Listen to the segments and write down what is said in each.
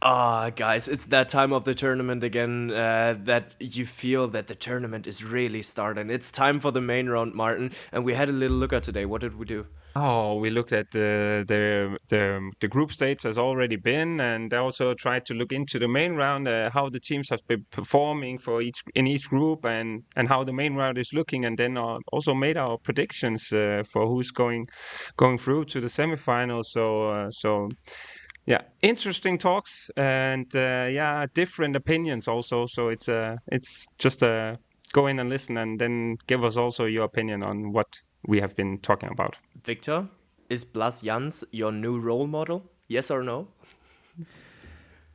Ah, guys, it's that time of the tournament again that you feel that the tournament is really starting. It's time for the main round, Martin, and we had a little look at today. What did we do? Oh, we looked at the group stage has already been, and also tried to look into the main round, how the teams have been performing for each group, and how the main round is looking, and then also made our predictions for who's going through to the semifinals. So yeah, interesting talks, and yeah, different opinions also. So it's just go in and listen, and then give us also your opinion on what we have been talking about. Victor, is Blas Jans your new role model? Yes or no?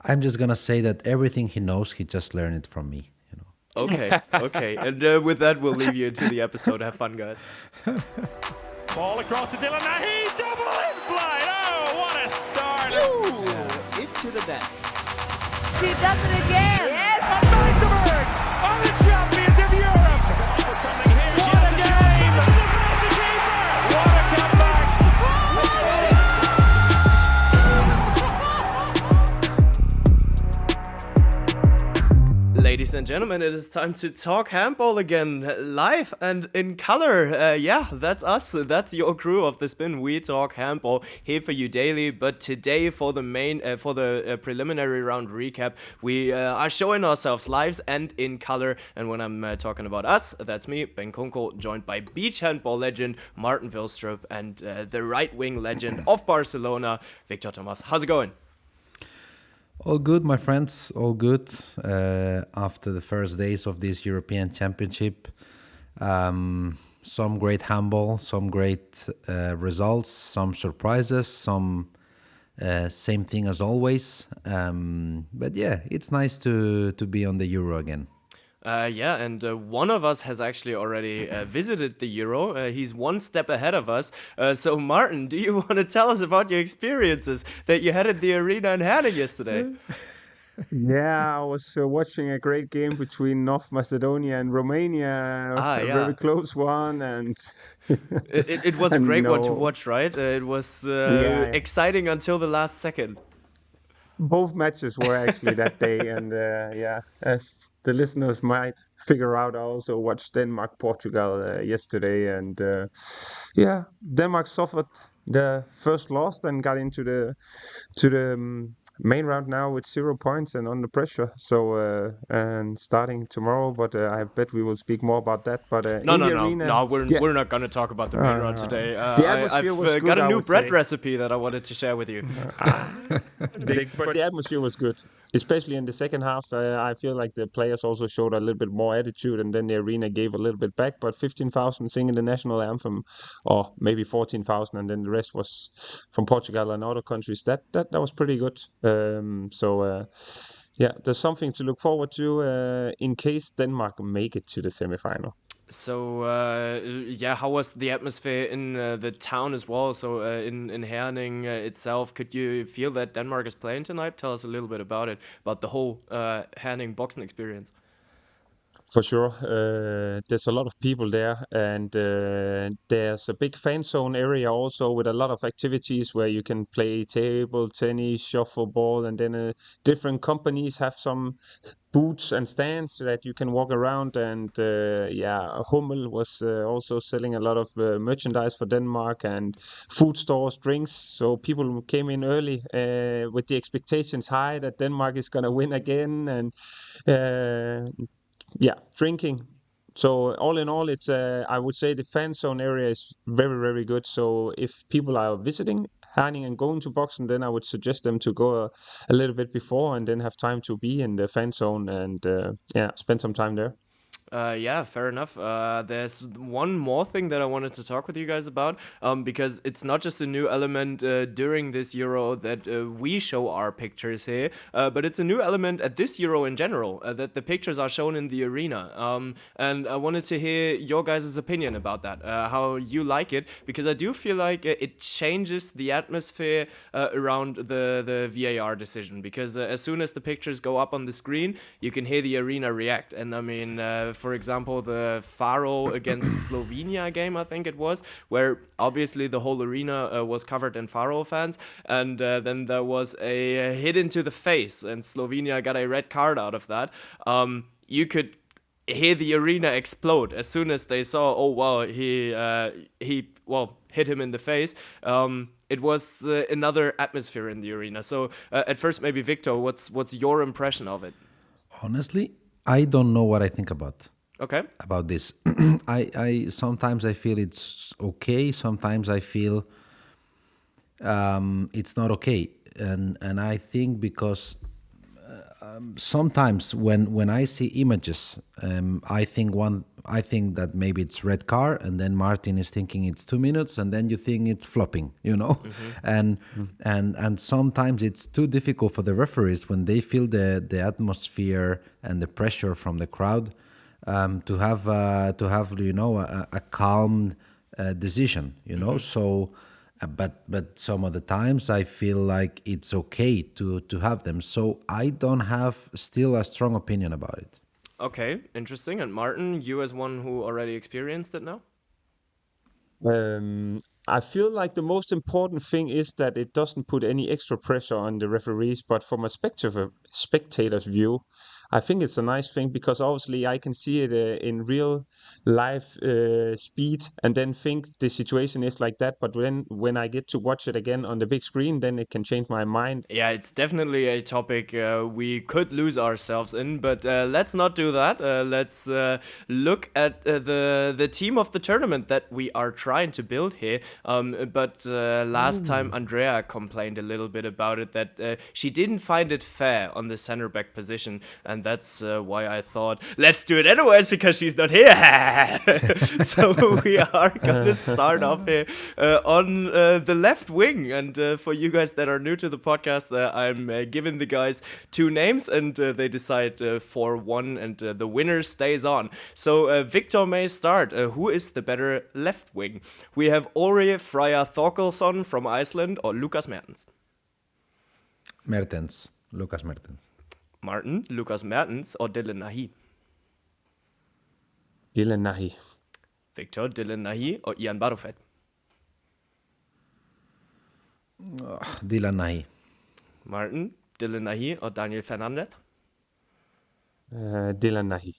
I'm just gonna say that everything he knows, he just learned it from me. Okay, okay. And with that, we'll leave you into the episode. Have fun, guys. Ball across to Dylan. He double in flight. Oh, what a start. Ooh, into the net. She does it again. Yes. And Magdeburg are the champions of Europe. To come up with something here. She has a game. The keeper. What a comeback. Ladies and gentlemen, it is time to talk handball again, live and in color. Yeah, that's us. That's your crew of the Spin. We talk handball here for you daily. But today, for the preliminary round recap, we are showing ourselves live and in color. And when I'm talking about us, that's me, Bengt Kunkel, joined by beach handball legend Martin Vilstrup and the right wing legend of Barcelona, Víctor Tomàs. How's it going? All good, my friends. All good. After the first days of this European Championship, some great handball, some great results, some surprises, some same thing as always. But yeah, it's nice to be on the Euro again. Yeah, and one of us has actually already visited the Euro. He's one step ahead of us. So, Martin, do you want to tell us about your experiences that you had at the arena in Herning yesterday? Yeah, I was watching a great game between North Macedonia and Romania, a Yeah. very close one, and It was a and great one to no, watch, right? It was yeah, exciting until the last second. both matches were actually that day, and yeah, as the listeners might figure out, I also watched Denmark-Portugal yesterday, and yeah, Denmark suffered the first loss and got into the main round now with 0 points and under pressure. So and starting tomorrow, but I bet we will speak more about that. But No, in no, the no, arena, no. yeah, We're not gonna talk about the main round today. the atmosphere was I've got good, a I new would bread say. recipe that I wanted to share with you. But the atmosphere was good, especially in the second half. I feel like the players also showed a little bit more attitude, and then the arena gave a little bit back. But 15,000 singing the national anthem, or maybe 14,000, and then the rest was from Portugal and other countries. That was pretty good. Yeah, there's something to look forward to in case Denmark make it to the semifinal. So yeah, how was the atmosphere in the town as well? So in Herning itself, could you feel that Denmark is playing tonight? Tell us a little bit about the whole Herning boxing experience. For sure. There's a lot of people there, and there's a big fan zone area also with a lot of activities where you can play table tennis, shuffleboard, and then different companies have some booths and stands that you can walk around. And yeah, Hummel was also selling a lot of merchandise for Denmark and food stores, drinks. So people came in early with the expectations high that Denmark is going to win again, and uh, yeah, drinking. So all in all, it's I would say the fan zone area is very, very good. So if people are visiting Herning and going to boxing, then I would suggest them to go a little bit before and then have time to be in the fan zone and yeah, spend some time there. Yeah, fair enough. There's one more thing that I wanted to talk with you guys about, because it's not just a new element during this Euro that we show our pictures here, but it's a new element at this Euro in general, that the pictures are shown in the arena. And I wanted to hear your guys' opinion about that, how you like it, because I do feel like it changes the atmosphere around the VAR decision, because as soon as the pictures go up on the screen, you can hear the arena react. And I mean, for example, the Faro against Slovenia game, I think it was, where obviously the whole arena was covered in Faro fans, and then there was a hit into the face, and Slovenia got a red card out of that. You could hear the arena explode as soon as they saw, oh wow, he hit him in the face. It was another atmosphere in the arena. So at first, maybe Victor, what's your impression of it? Honestly, I don't know what I think about this. I sometimes I feel it's okay. Sometimes I feel it's not okay, and I think because sometimes when I see images, I think that maybe it's red car, and then Martin is thinking it's 2 minutes, and then you think it's flopping, and sometimes it's too difficult for the referees when they feel the atmosphere and the pressure from the crowd to have a calm decision, so. But some of the times I feel like it's okay to have them. So I don't have still a strong opinion about it. Okay, interesting. And Martin, you as one who already experienced it now? I feel like the most important thing is that it doesn't put any extra pressure on the referees. But from a spectator's view, I think it's a nice thing because obviously I can see it in real life speed and then think the situation is like that. But when I get to watch it again on the big screen, then it can change my mind. Yeah, it's definitely a topic we could lose ourselves in, but let's not do that. Let's look at the team of the tournament that we are trying to build here. But last time Andrea complained a little bit about it, that she didn't find it fair on the center back position, and that's why I thought, let's do it anyways, because she's not here. So we are going to start off here on the left wing. And for you guys that are new to the podcast, I'm giving the guys two names, and they decide for one, and the winner stays on. So Victor may start. Who is the better left wing? We have Ori Freyja Þorkelsson from Iceland or Lukas Mertens? Lukas Mertens. Martin, Lukas Mertens or Dylan Nahi? Dylan Nahi. Victor, Dylan Nahi or Ian Barufet? Dylan Nahi. Martin, Dylan Nahi or Daniel Fernandez? Dylan Nahi.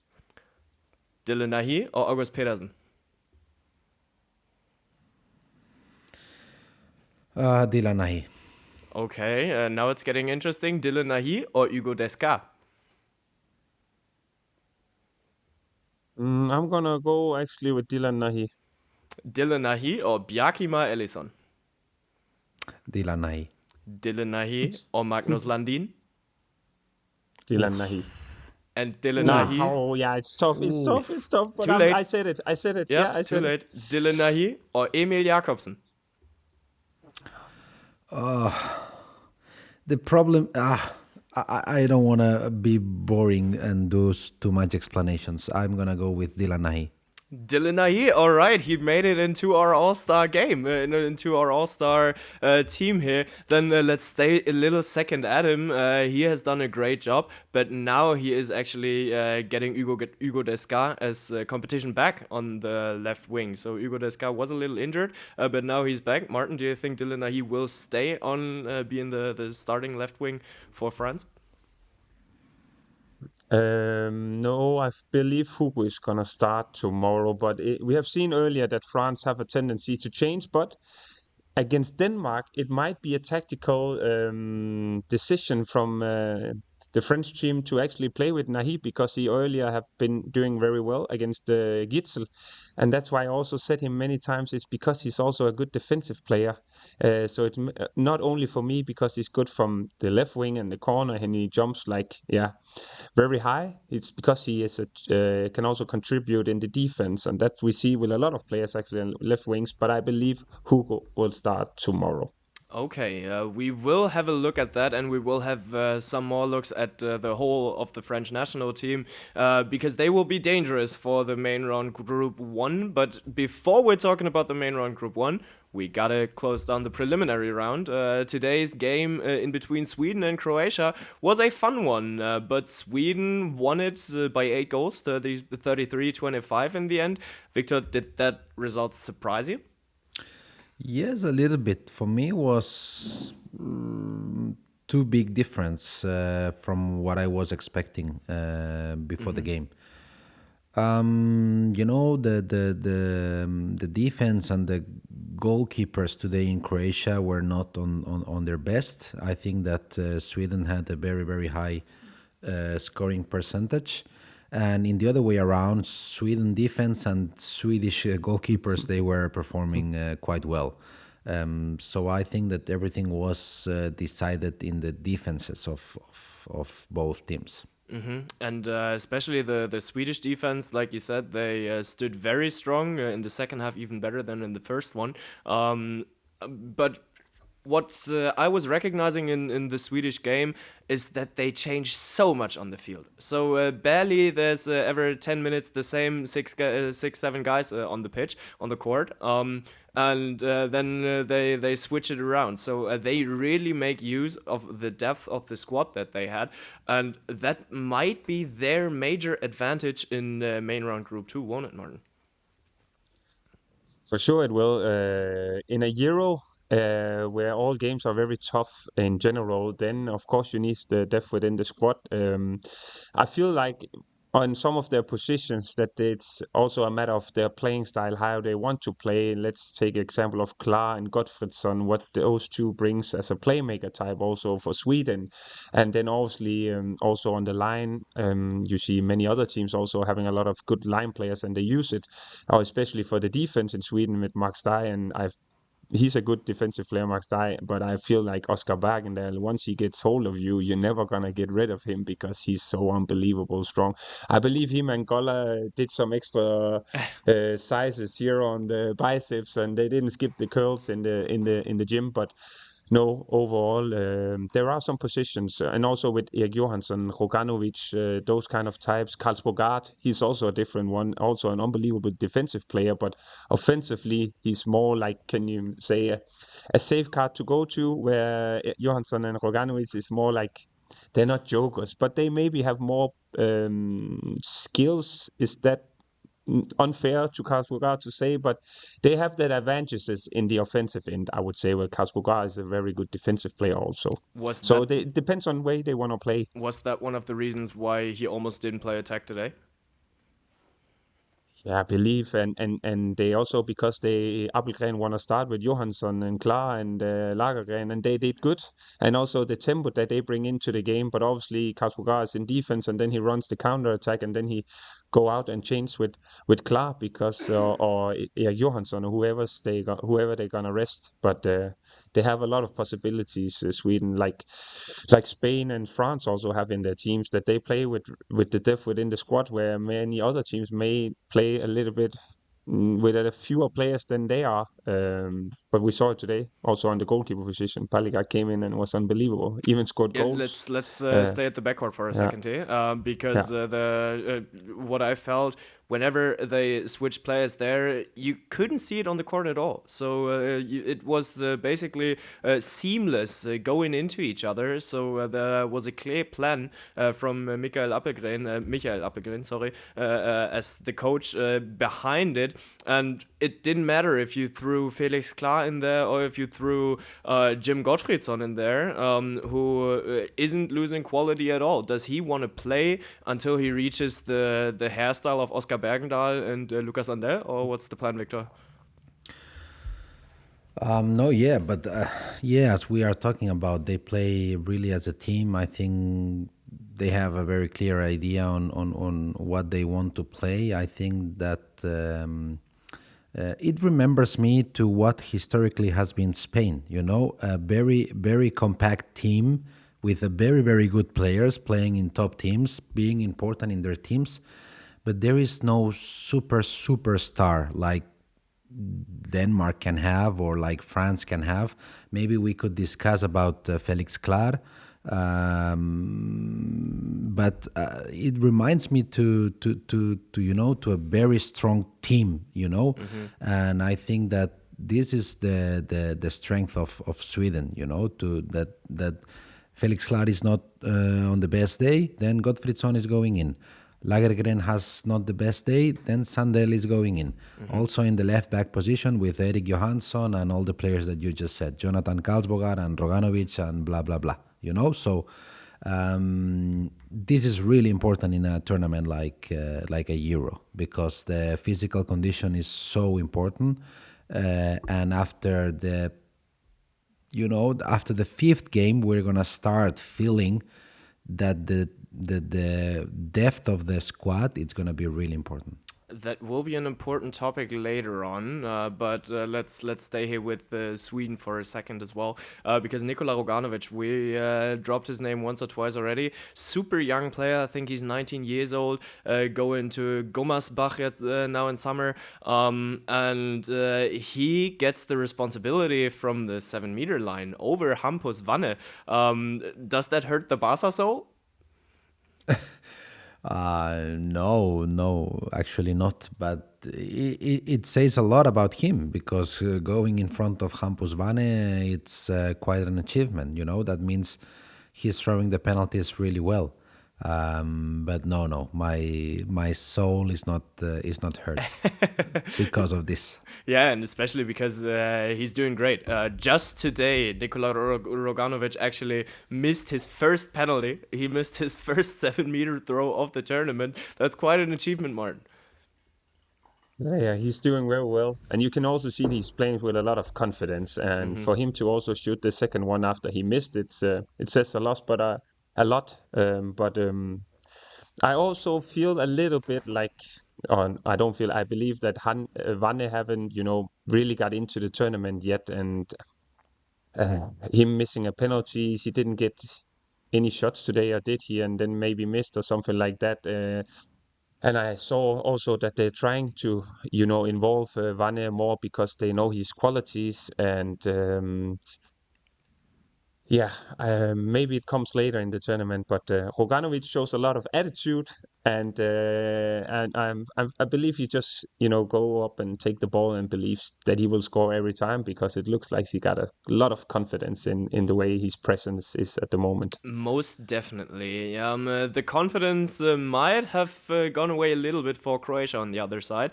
Dylan Nahi or August Pedersen? Dylan Nahi. Okay, now it's getting interesting. Dylan Nahi or Hugo Desca? I'm gonna go actually with Dylan Nahi. Dylan Nahi or Bjarkima Ellison? Dylan Nahi. Dylan Nahi or Magnus Landin? Dylan Nahi. And Dylan Nahi. Oh, yeah, it's tough. It's tough. But Too late. I said it. Yeah, I said too late. Dylan Nahi or Emil Jakobsen? The problem, I don't want to be boring and do too much explanations. I'm going to go with Dylan Nahi. Dylan Nahi, all right, he made it into our all-star game, into our all-star team here. Then let's stay a little second at him. He has done a great job, but now he is actually getting Hugo Desca as competition back on the left wing. So Hugo Desca was a little injured, but now he's back. Martin, do you think Dylan Nahi will stay on being the starting left wing for France? No, I believe Hugo is going to start tomorrow, but we have seen earlier that France have a tendency to change, but against Denmark, it might be a tactical decision from the French team to actually play with Nahi, because he earlier have been doing very well against Gitzel, and that's why I also said him many times. It's because he's also a good defensive player. So it's not only for me because he's good from the left wing and the corner, and he jumps very high. It's because he is can also contribute in the defense, and that we see with a lot of players actually on left wings. But I believe Hugo will start tomorrow. Okay, we will have a look at that, and we will have some more looks at the whole of the French national team, because they will be dangerous for the main round Group 1. But before we're talking about the main round Group 1, we gotta close down the preliminary round. Today's game in between Sweden and Croatia was a fun one, but Sweden won it by 8 goals, 33-25 in the end. Victor, did that result surprise you? Yes, a little bit. For me, was too big difference from what I was expecting before the game. The defense and the goalkeepers today in Croatia were not on their best. I think that Sweden had a very, very high scoring percentage. And in the other way around, Sweden defense and Swedish goalkeepers, they were performing quite well. So I think that everything was decided in the defenses of both teams. And especially the Swedish defense, like you said, they stood very strong in the second half, even better than in the first one. But what I was recognizing in the Swedish game is that they changed so much on the field. So barely there's every 10 minutes the same 6-7 guys on the pitch, on the court. And then they switch it around. So they really make use of the depth of the squad that they had. And that might be their major advantage in main round group 2, won't it, Martin? For sure it will. In a Euro, where all games are very tough in general, then of course you need the depth within the squad. I feel like on some of their positions that it's also a matter of their playing style, how they want to play. Let's take example of Klar and Gottfridsson, what those two brings as a playmaker type also for Sweden. And then obviously also on the line, you see many other teams also having a lot of good line players and they use it, especially for the defense in Sweden with Max Dye, and he's a good defensive player, Max Dye, but I feel like Oscar Bergendahl, once he gets hold of you, you're never gonna get rid of him because he's so unbelievable strong. I believe him and Golla did some extra sizes here on the biceps, and they didn't skip the curls in the gym, but no, overall, there are some positions, and also with Erik Johansson, Roganovic, those kind of types. Karls Bogart, he's also a different one, also an unbelievable defensive player, but offensively, he's more like, can you say, a safe card to go to, where Johansson and Roganovic is more like, they're not jokers, but they maybe have more skills. Is that unfair to Karlsruhe to say, but they have that advantages in the offensive end, I would say, where Karlsruhe is a very good defensive player also. It depends on way they want to play. Was that one of the reasons why he almost didn't play attack today? Yeah, I believe, and they also, because Appelgren want to start with Johansson and Klar and Lagergren, and they did good, and also the tempo that they bring into the game. But obviously, Karlsruhe is in defense, and then he runs the counter attack, and then he go out and change with Klar because or Erik Johansson or whoever they're gonna rest. But they have a lot of possibilities. Sweden, like Spain and France, also have in their teams that they play with the depth within the squad, where many other teams may play a little bit with a fewer players than they are. But we saw it today also on the goalkeeper position. Paliga came in and was unbelievable. Even scored goals. Let's stay at the backcourt for a second here, because what I felt whenever they switched players there, you couldn't see it on the court at all. So it was basically seamless going into each other. So there was a clear plan from Michael Appelgren, sorry, as the coach behind it. And it didn't matter if you threw Felix Klar in there or if you threw Jim Gottfridsson in there, who isn't losing quality at all. Does he want to play until he reaches the hairstyle of Oscar Bergendahl and Lucas Andel, or what's the plan, Victor? No, yeah, but as we are talking about, they play really as a team. I think they have a very clear idea on what they want to play. I think that it remembers me to what historically has been Spain. A very, very compact team with a very, very good players playing in top teams, being important in their teams. But there is no superstar like Denmark can have or like France can have. Maybe we could discuss about Felix Klar, but it reminds me to a very strong team, And I think that this is the strength of Sweden, to that Felix Klar is not on the best day, then Gottfridsson is going in. Lagergren has not the best day, then Sandell is going in. Also in the left back position with Erik Johansson and all the players that you just said, Jonathan Karlsbogar and Roganovic and blah, blah, blah. So this is really important in a tournament like a Euro, because the physical condition is so important. And after the fifth game, we're going to start feeling that the depth of the squad, it's going to be really important. That will be an important topic later on, but let's stay here with Sweden for a second as well, because Nikola Roganovic, we dropped his name once or twice already. Super young player, I think he's 19 years old, going to Gummersbach now in summer, and he gets the responsibility from the 7-meter line over Hampus Wanne. Does that hurt the Barca soul? No, actually not. But it says a lot about him, because going in front of Hampus Wanne, it's quite an achievement. That means he's throwing the penalties really well. But no, my soul is not hurt because of this. Yeah, and especially because he's doing great. Just today, Nikola Roganovic actually missed his first penalty. He missed his first 7-meter throw of the tournament. That's quite an achievement, Martin. Yeah, he's doing very well. And you can also see he's playing with a lot of confidence. And for him to also shoot the second one after he missed it, it says a lot. But I also feel a little bit like, I believe that Wanne haven't, really got into the tournament yet. And him missing a penalty, he didn't get any shots today, or did he? And then maybe missed or something like that. And I saw also that they're trying to, involve Wanne more, because they know his qualities. And maybe it comes later in the tournament, but Roganovic shows a lot of attitude, and I believe he just go up and take the ball and believes that he will score every time, because it looks like he got a lot of confidence in the way his presence is at the moment. Most definitely. The confidence might have gone away a little bit for Croatia on the other side,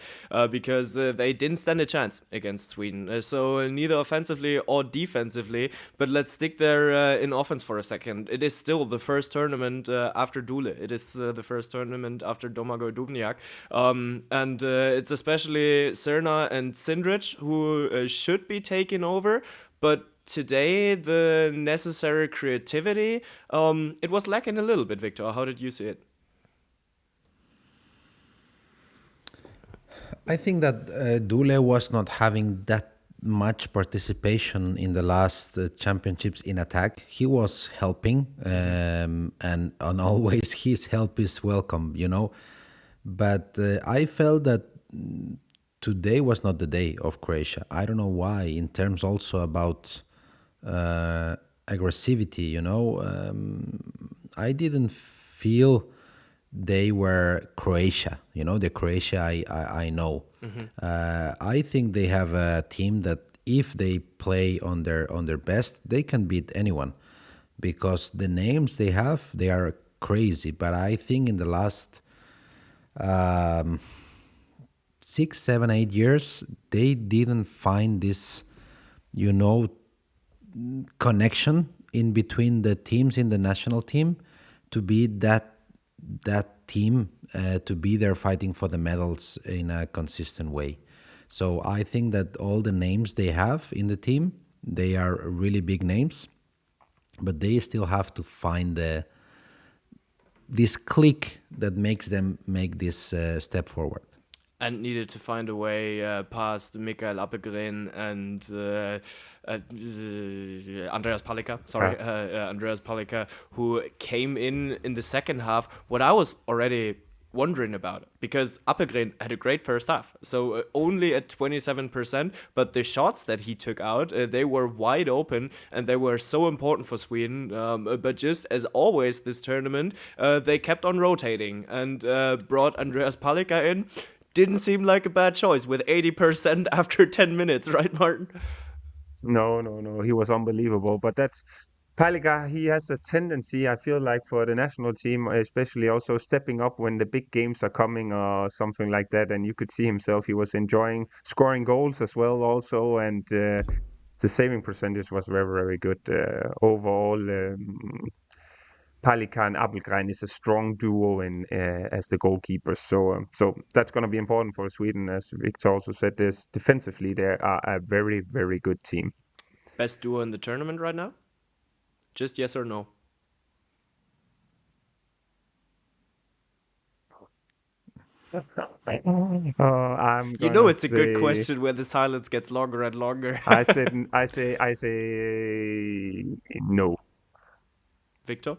because they didn't stand a chance against Sweden. So neither offensively or defensively. But let's stick there in offense for a second. It is still the first tournament after Dule. It is the first tournament after Domagoj Dubnjak. And it's especially Cerna and Sindrich who should be taking over. But today, the necessary creativity, it was lacking a little bit, Victor. How did you see it? I think that Dule was not having that much participation in the last championships in attack. He was helping, and always his help is welcome, But I felt that today was not the day of Croatia. I don't know why, in terms also about aggressivity, I didn't feel they were Croatia, the Croatia I know. I think they have a team that if they play on their best, they can beat anyone, because the names they have, they are crazy. But I think in the last 6, 7, 8 years, they didn't find this, connection in between the teams in the national team to be that team, to be there fighting for the medals in a consistent way. So I think that all the names they have in the team, they are really big names, but they still have to find this click that makes them make this step forward. And needed to find a way past Mikael Appelgren and Andreas Palika. Andreas Palika, who came in the second half. What I was already wondering about, because Appelgren had a great first half, so only at 27%, but the shots that he took out, they were wide open, and they were so important for Sweden. But just as always this tournament, they kept on rotating and brought Andreas Palika in. didn't seem like a bad choice with 80% after 10 minutes, right, Martin? No. He was unbelievable. But that's Paliga. He has a tendency, I feel like, for the national team, especially also stepping up when the big games are coming or something like that. And you could see himself. He was enjoying scoring goals as well, also, and the saving percentage was very, very good overall. Palika and Abelgren is a strong duo in as the goalkeepers. So that's going to be important for Sweden, as Victor also said. This defensively, they are a very, very good team. Best duo in the tournament right now? Just yes or no? I'm You gonna know it's a say, good question where the silence gets longer and longer. I say no. Victor?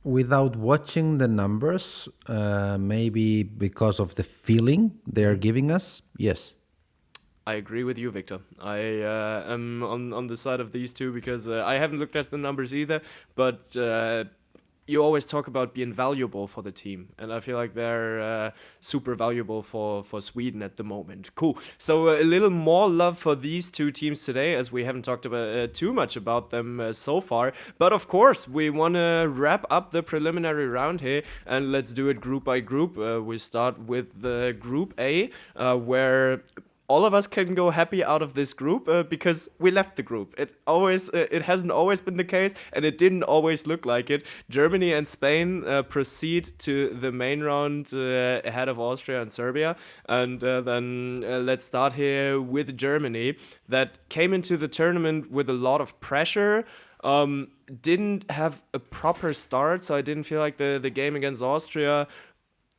Without watching the numbers, maybe because of the feeling they are giving us, yes. I agree with you, Victor. I am on the side of these two because I haven't looked at the numbers either, but you always talk about being valuable for the team, and I feel like they're super valuable for Sweden at the moment. Cool. So a little more love for these two teams today, as we haven't talked about too much about them so far. But of course, we want to wrap up the preliminary round here, and let's do it group by group. We start with the Group A, where all of us can go happy out of this group because we left the group. It hasn't always been the case, and it didn't always look like it. Germany and Spain proceed to the main round ahead of Austria and Serbia, and then let's start here with Germany, that came into the tournament with a lot of pressure. Didn't have a proper start, so I didn't feel like the game against Austria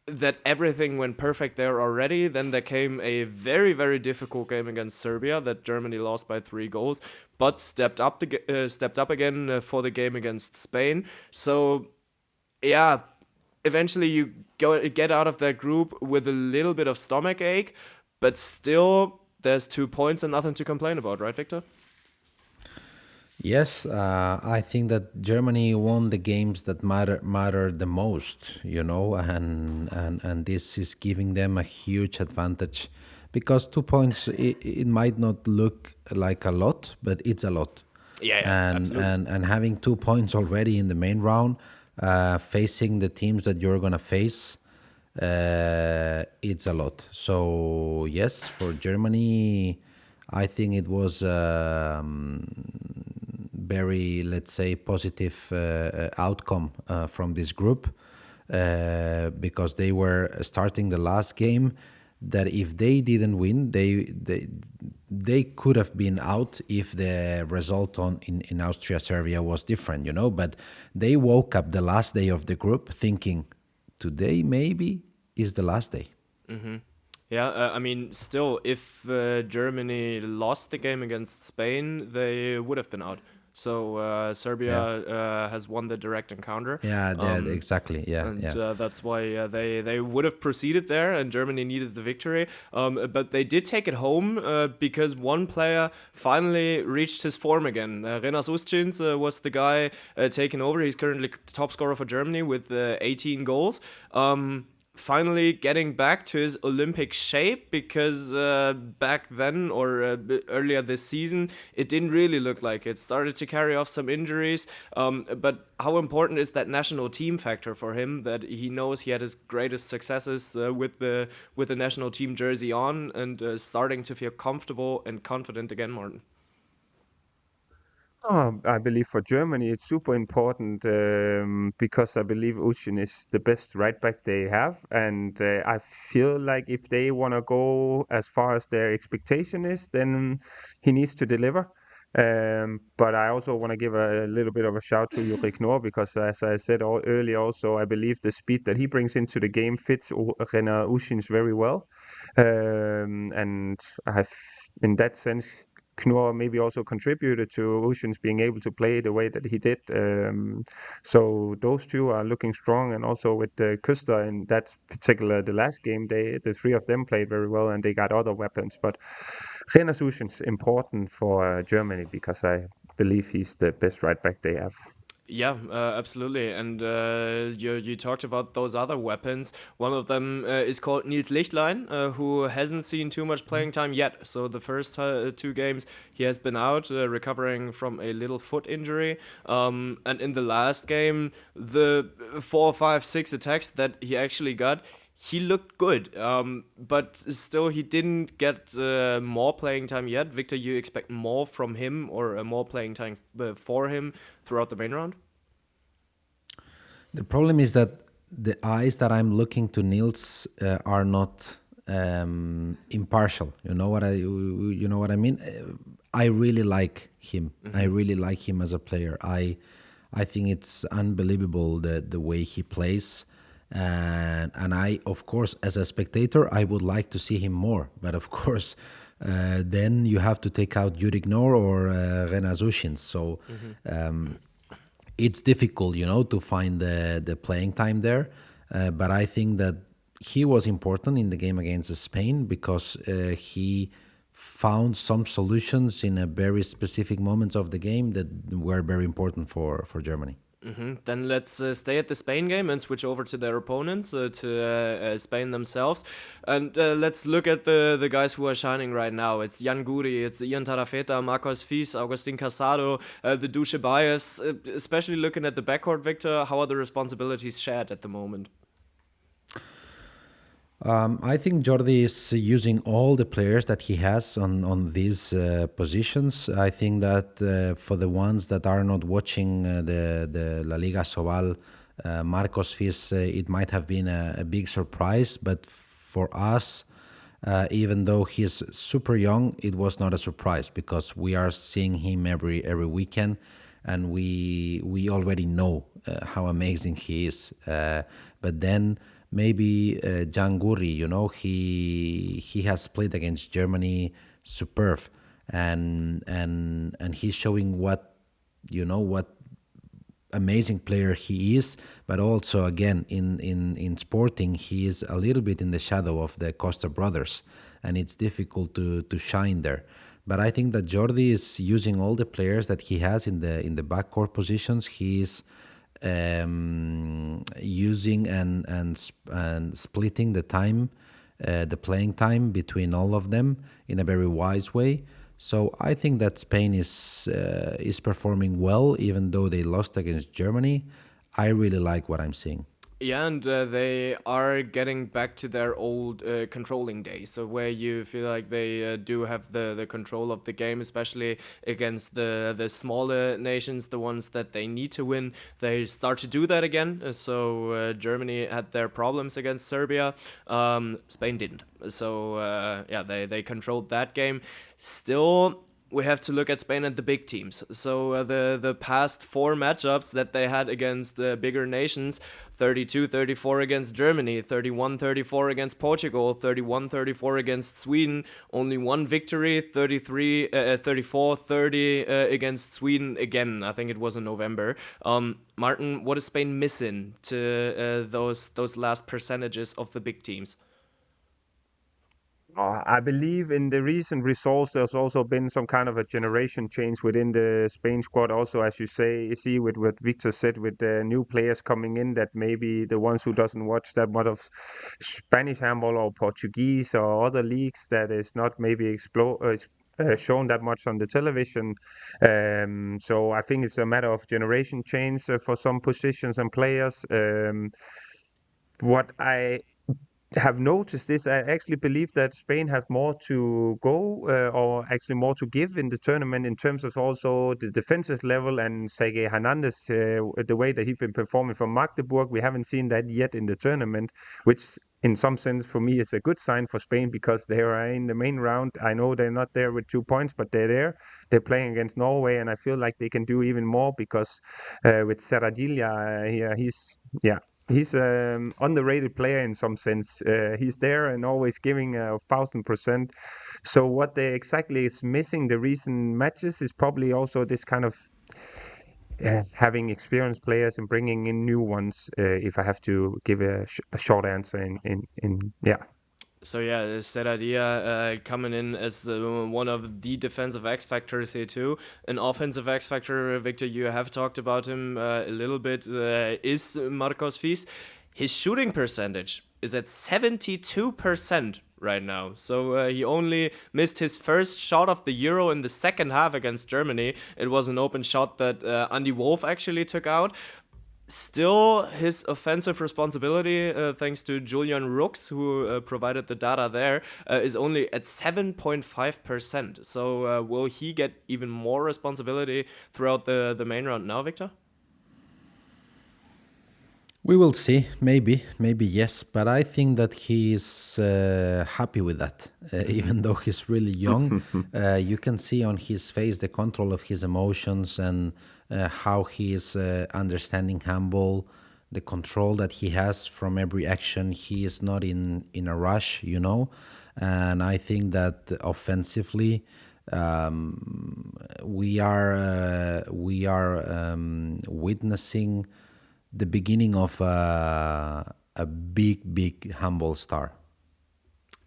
that everything went perfect there already. Then there came a very, very difficult game against Serbia that Germany lost by 3 goals, but stepped up again for the game against Spain. So, yeah, eventually you get out of that group with a little bit of stomach ache, but still there's 2 points and nothing to complain about, right, Victor? Yes, I think that Germany won the games that matter the most, and this is giving them a huge advantage, because 2 points it might not look like a lot, but it's a lot. And having 2 points already in the main round, facing the teams that you're gonna face, it's a lot. So yes, for Germany, I think it was very, let's say, positive outcome from this group, because they were starting the last game that if they didn't win, they could have been out if the result in Austria Serbia was different, but they woke up the last day of the group thinking today maybe is the last day. Mm-hmm. Yeah, I mean, still, if Germany lost the game against Spain, they would have been out. So Serbia has won the direct encounter. Yeah, exactly. Yeah, and that's why they would have proceeded there, and Germany needed the victory. But they did take it home because one player finally reached his form again. Renas Ustjins was the guy taking over. He's currently top scorer for Germany with 18 goals. Finally getting back to his Olympic shape, because back then or earlier this season, it didn't really look like it. Started to carry off some injuries, but how important is that national team factor for him, that he knows he had his greatest successes with the national team jersey on, and starting to feel comfortable and confident again, Martin? I believe for Germany it's super important because I believe Ucin is the best right back they have, and I feel like if they want to go as far as their expectation is, then he needs to deliver. But I also want to give a little bit of a shout to Juri Knorr, because as I said earlier also, I believe the speed that he brings into the game fits Renas Ucins very well. And in that sense, Knorr maybe also contributed to Ucins being able to play the way that he did. So those two are looking strong, and also with Kuster in that particular, the last game, the 3 of them played very well, and they got other weapons. But Renas Ucins important for Germany, because I believe he's the best right back they have. Yeah, absolutely. And you talked about those other weapons. One of them is called Niels Lichtlein, who hasn't seen too much playing time yet. So the first two games he has been out, recovering from a little foot injury. And in the last game, the 4, 5, 6 attacks that he actually got, he looked good, but still he didn't get more playing time yet. Victor, you expect more from him or more playing time for him throughout the main round? The problem is that the eyes that I'm looking to Niels are not impartial. You know what I mean. I really like him. I really like him as a player. I think it's unbelievable the way he plays. And I, of course, as a spectator, I would like to see him more. But of course, then you have to take out Yurik Noor or Rena Zushin. So it's difficult, to find the playing time there. But I think that he was important in the game against Spain because he found some solutions in a very specific moments of the game that were very important for Germany. Then let's stay at the Spain game and switch over to their opponents, to Spain themselves. And let's look at the guys who are shining right now. It's Jan Guri, it's Ian Tarafeta, Marcos Fis, Agustin Casado, the Duce Bias. Especially looking at the backcourt, Victor, how are the responsibilities shared at the moment? I think Jordi is using all the players that he has on these positions. I think that for the ones that are not watching the La Liga Sobal, Marcos Fis, it might have been a big surprise. But for us, even though he's super young, it was not a surprise because we are seeing him every weekend, and we already know how amazing he is. But then maybe Jan Guri, he has played against Germany superb, and he's showing what amazing player he is. But also again in sporting, he is a little bit in the shadow of the Costa brothers, and it's difficult to shine there. But I think that Jordi is using all the players that he has in the backcourt positions. He is using and splitting the time, the playing time between all of them in a very wise way. So I think that Spain is performing well, even though they lost against Germany. I really like what I'm seeing. Yeah, and they are getting back to their old controlling days, so where you feel like they do have the control of the game, especially against the smaller nations, the ones that they need to win. They start to do that again. So Germany had their problems against Serbia. Spain didn't. So yeah, they controlled that game. Still, we have to look at Spain and the big teams. So the past 4 matchups that they had against bigger nations: 32-34 against Germany, 31-34 against Portugal, 31-34 against Sweden, only one victory, 34-30 against Sweden again. I think it was in November. Martin, what is Spain missing to those last percentages of the big teams? I believe in the recent results, there's also been some kind of a generation change within the Spain squad. Also, as you see with what Victor said, with the new players coming in, that maybe the ones who doesn't watch that much of Spanish handball or Portuguese or other leagues, that is not maybe shown that much on the television. So I think it's a matter of generation change for some positions and players. What I have noticed is I actually believe that Spain have more to go, or actually more to give in the tournament in terms of also the defensive level, and Sergei Hernandez, the way that he's been performing for Magdeburg. We haven't seen that yet in the tournament, which in some sense for me is a good sign for Spain, because they are in the main round. I know they're not there with 2 points, but they're there. They're playing against Norway, and I feel like they can do even more, because with Serradilla here, he's an underrated player in some sense. He's there and always giving 1,000%. So what they exactly is missing the recent matches is probably also this kind of having experienced players and bringing in new ones. If I have to give a short answer in yeah. So yeah, Seradia coming in as one of the defensive X factors here too. An offensive X factor, Victor, you have talked about him a little bit, is Marcos Fis. His shooting percentage is at 72% right now. So he only missed his first shot of the Euro in the second half against Germany. It was an open shot that Andy Wolf actually took out. Still, his offensive responsibility, thanks to Julian Rooks, who provided the data there, is only at 7.5%. So will he get even more responsibility throughout the main round now, Victor? We will see. Maybe yes. But I think that he's happy with that, even though he's really young. You can see on his face the control of his emotions and how he is understanding handball, the control that he has from every action. He is not in a rush, And I think that offensively, we are witnessing the beginning of a big handball star.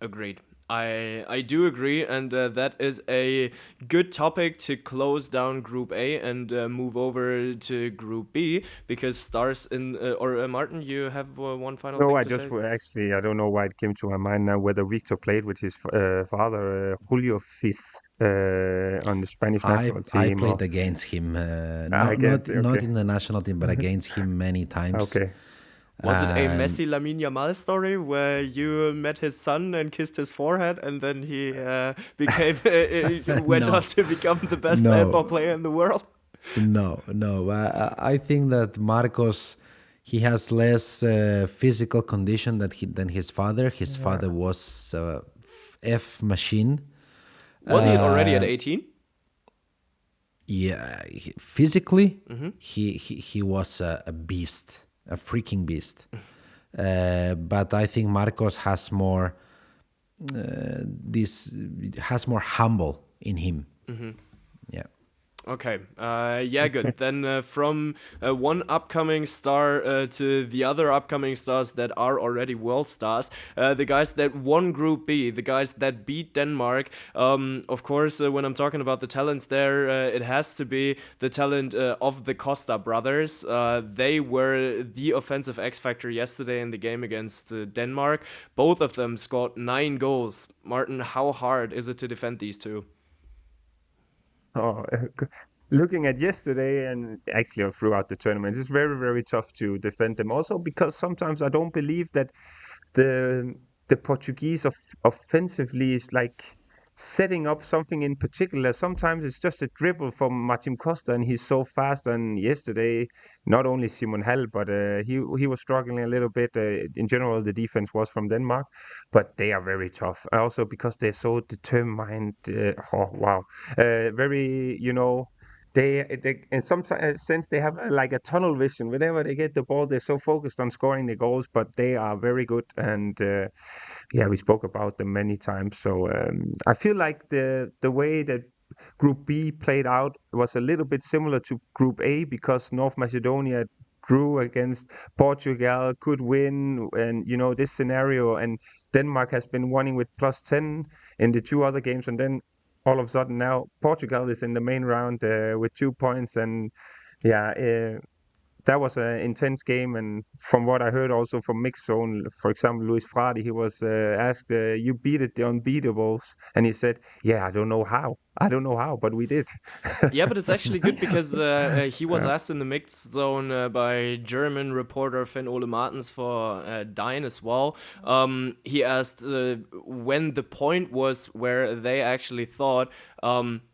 Agreed. I do agree, and that is a good topic to close down Group A and move over to Group B, because stars in Martin, you have one final thing to say? Actually, I don't know why it came to my mind now whether Victor played with his father, Julio Fis, on the Spanish national team. I played against him, not in the national team, but against him many times. Okay. Was it a Messi Lamine Yamal story where you met his son and kissed his forehead, and then he went on to become the best handball player in the world? No. I think that Marcos, he has less physical condition than his father. His father was F machine. Was he already at 18? Yeah, physically, he was a beast. A freaking beast. But I think Marcos has more humble in him. Yeah. Okay. Good. Then from one upcoming star to the other upcoming stars that are already world stars, the guys that won Group B, the guys that beat Denmark. Of course, when I'm talking about the talents there, it has to be the talent of the Costa brothers. They were the offensive X factor yesterday in the game against Denmark. Both of them scored 9 goals. Martin, how hard is it to defend these two? Looking at yesterday and actually throughout the tournament, it's very, very tough to defend them. Also because sometimes I don't believe that the Portuguese offensively is like setting up something in particular. Sometimes it's just a dribble from Martin Costa, and he's so fast. And yesterday, not only Simon Hall, but he was struggling a little bit. In general, the defense was from Denmark, but they are very tough. Also because they're so determined. Very, They in some sense they have like a tunnel vision. Whenever they get the ball, they're so focused on scoring the goals. But they are very good, and we spoke about them many times. So I feel like the way that Group B played out was a little bit similar to Group A, because North Macedonia drew against Portugal, could win, and this scenario. And Denmark has been winning with +10 in the 2 other games, and then all of a sudden now Portugal is in the main round with 2 points, and that was an intense game. And from what I heard also from mixed zone, for example, Luis Frade, he was asked, you beat the unbeatables, and he said, I don't know how, but we did. Yeah, but it's actually good because he was asked in the mixed zone by German reporter Finn Ole Martens for Dine as well. He asked when the point was where they actually thought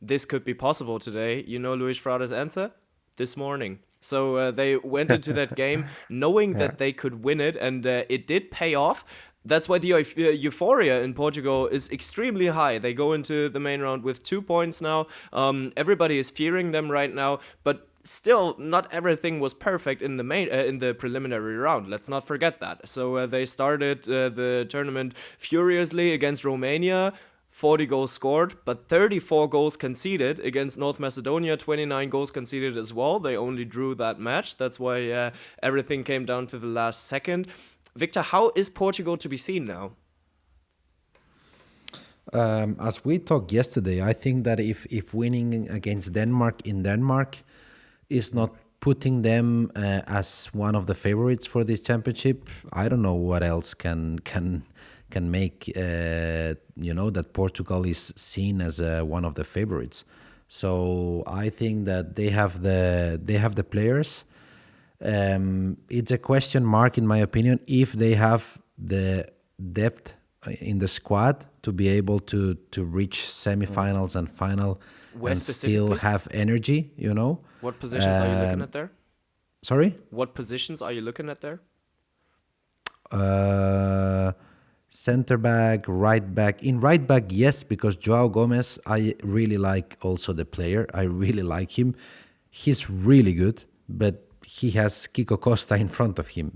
this could be possible today. You know Luis Frade's answer? This morning. So they went into that game knowing that they could win it, and it did pay off. That's why the euphoria in Portugal is extremely high. They go into the main round with 2 points now. Everybody is fearing them right now, but still, not everything was perfect in the preliminary round. Let's not forget that. So they started the tournament furiously against Romania. 40 goals scored, but 34 goals conceded against North Macedonia, 29 goals conceded as well. They only drew that match. That's why everything came down to the last second. Victor, how is Portugal to be seen now? as we talked yesterday, I think that if winning against Denmark in Denmark is not putting them as one of the favorites for this championship, I don't know what else can make that Portugal is seen as one of the favorites. So I think that they have the players. It's a question mark, in my opinion, if they have the depth in the squad to be able to reach semifinals and final Where and still specifically? have energy. What positions are you looking at there? Sorry. What positions are you looking at there? Center back, right back. In right back, yes, because Joao Gomez, I really like also the player. I really like him. He's really good, but he has Kiko Costa in front of him,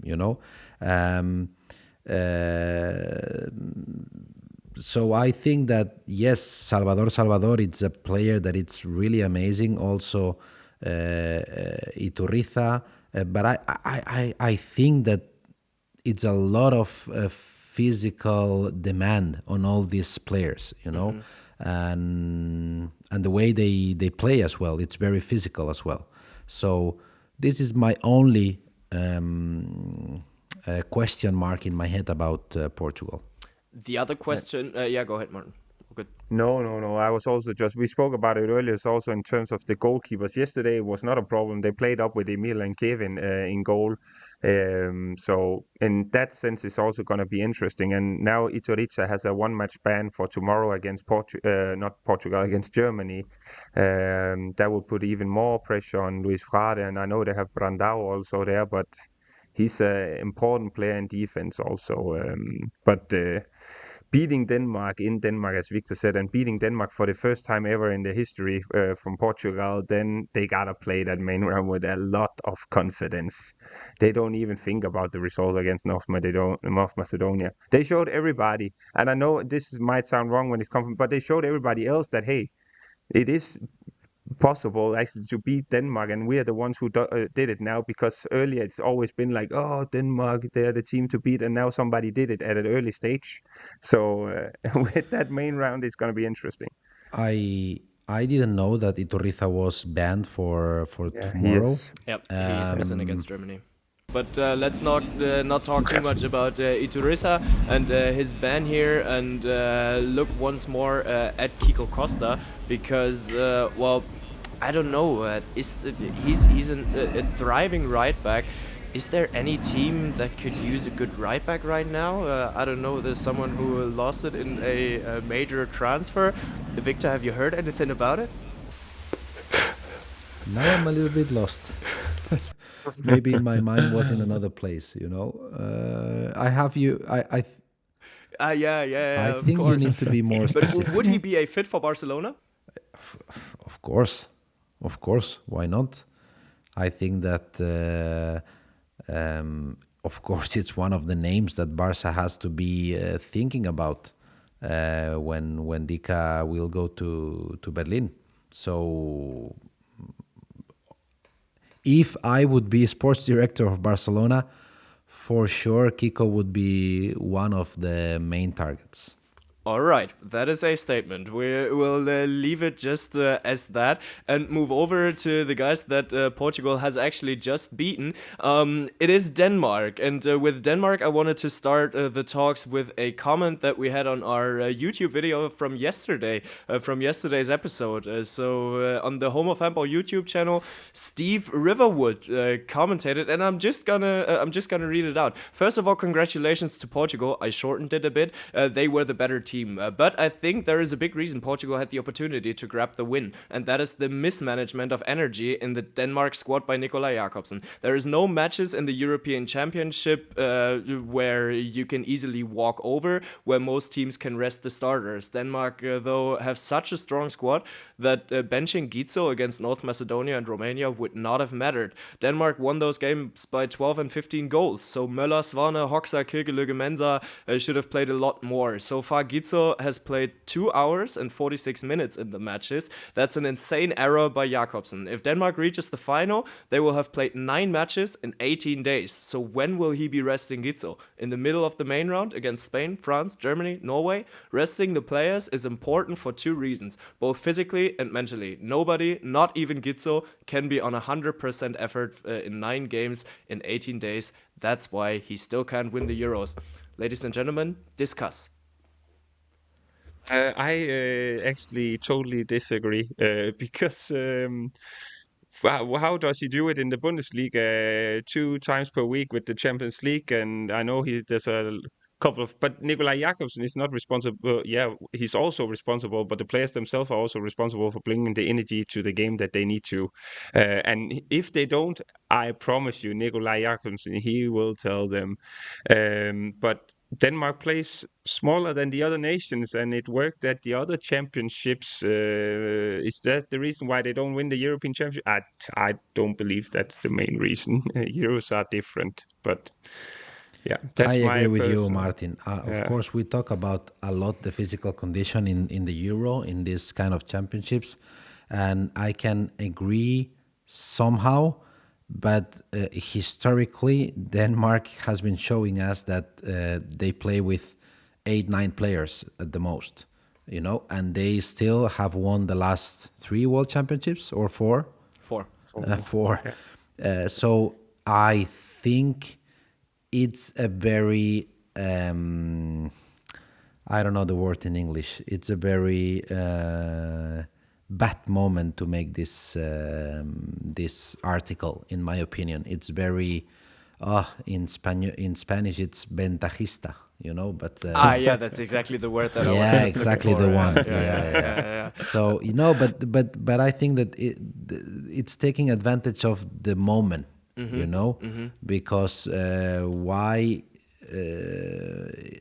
So I think that, yes, Salvador, it's a player that it's really amazing. Also, Iturriza. But I think that it's a lot of physical demand on all these players, and the way they play as well. It's very physical as well. So this is my only question mark in my head about Portugal. The other question, yeah, go ahead, Martin. Good. No. I was also we spoke about it earlier. It's also in terms of the goalkeepers. Yesterday it was not a problem. They played up with Emil and Kevin in goal. So in that sense, it's also going to be interesting. And now Iturriza has a one-match ban for tomorrow against against Germany. That will put even more pressure on Luis Frade. And I know they have Brandao also there, but he's an important player in defense also. Beating Denmark in Denmark, as Victor said, and beating Denmark for the first time ever in the history from Portugal, then they gotta play that main round with a lot of confidence. They don't even think about the results against North Macedonia. They showed everybody, and I know this might sound wrong when it's coming, but they showed everybody else that, hey, it is possible actually to beat Denmark, and we are the ones who did it now, because earlier it's always been like, oh, Denmark, they're the team to beat, and now somebody did it at an early stage. So with that main round, it's going to be interesting. I didn't know that Iturriza was banned for tomorrow. Yep, he's missing against Germany. But let's not talk too much about Iturriza and his ban here, and look once more at Kiko Costa, because I don't know. He's a thriving right back. Is there any team that could use a good right back right now? I don't know. There's someone who lost it in a major transfer. Victor, have you heard anything about it? Now I'm a little bit lost. Maybe my mind was in another place. I have you. I think you need to be more specific. But would he be a fit for Barcelona? Of course. Why not? I think that, of course, it's one of the names that Barca has to be thinking about when Dika will go to Berlin. So, if I would be sports director of Barcelona, for sure, Kiko would be one of the main targets. All right, that is a statement. We will leave it just as that and move over to the guys that Portugal has actually just beaten. It is Denmark, and with Denmark, I wanted to start the talks with a comment that we had on our YouTube video from yesterday, from yesterday's episode. So on the Home of Handball YouTube channel, Steve Riverwood commented, and I'm just gonna read it out. First of all, congratulations to Portugal. I shortened it a bit. They were the better team. But I think there is a big reason Portugal had the opportunity to grab the win, and that is the mismanagement of energy in the Denmark squad by Nikolaj Jakobsen. There is no matches in the European Championship where you can easily walk over, where most teams can rest the starters. Denmark, though, have such a strong squad that benching Gitzo against North Macedonia and Romania would not have mattered. Denmark won those games by 12 and 15 goals, so Möller, Swane, Hoxha, Kirkelöge, Mensah should have played a lot more. So far, Gitzo Gitzel has played 2 hours and 46 minutes in the matches. That's an insane error by Jakobsen. If Denmark reaches the final, they will have played 9 matches in 18 days. So when will he be resting Gitzel? In the middle of the main round against Spain, France, Germany, Norway? Resting the players is important for 2 reasons, both physically and mentally. Nobody, not even Gitzel, can be on 100% effort in 9 games in 18 days. That's why he still can't win the Euros. Ladies and gentlemen, discuss. I actually totally disagree because how does he do it in the Bundesliga 2 times per week with the Champions League? And I know there's a couple of, but Nikolaj Jakobsen is not responsible. Yeah, he's also responsible, but the players themselves are also responsible for bringing the energy to the game that they need to. And if they don't, I promise you, Nikolaj Jakobsen, he will tell them. But Denmark plays smaller than the other nations, and it worked at the other championships. Is that the reason why they don't win the European Championship? I don't believe that's the main reason. Euros are different, but yeah, that's I my agree with you, personal- Martin. Of Yeah. course, we talk about a lot the physical condition in the Euro, in this kind of championships, and I can agree somehow. But historically, Denmark has been showing us that they play with 8, 9 players at the most, and they still have won the last 3 World Championships or 4. 4. 4. So I think it's a very I don't know the word in English. It's a very bad moment to make this article, in my opinion. It's very in Spanish it's ventajista, but Yeah, that's exactly the word that I was yeah, just looking exactly for. the one. Yeah. So but I think that it's taking advantage of the moment, because why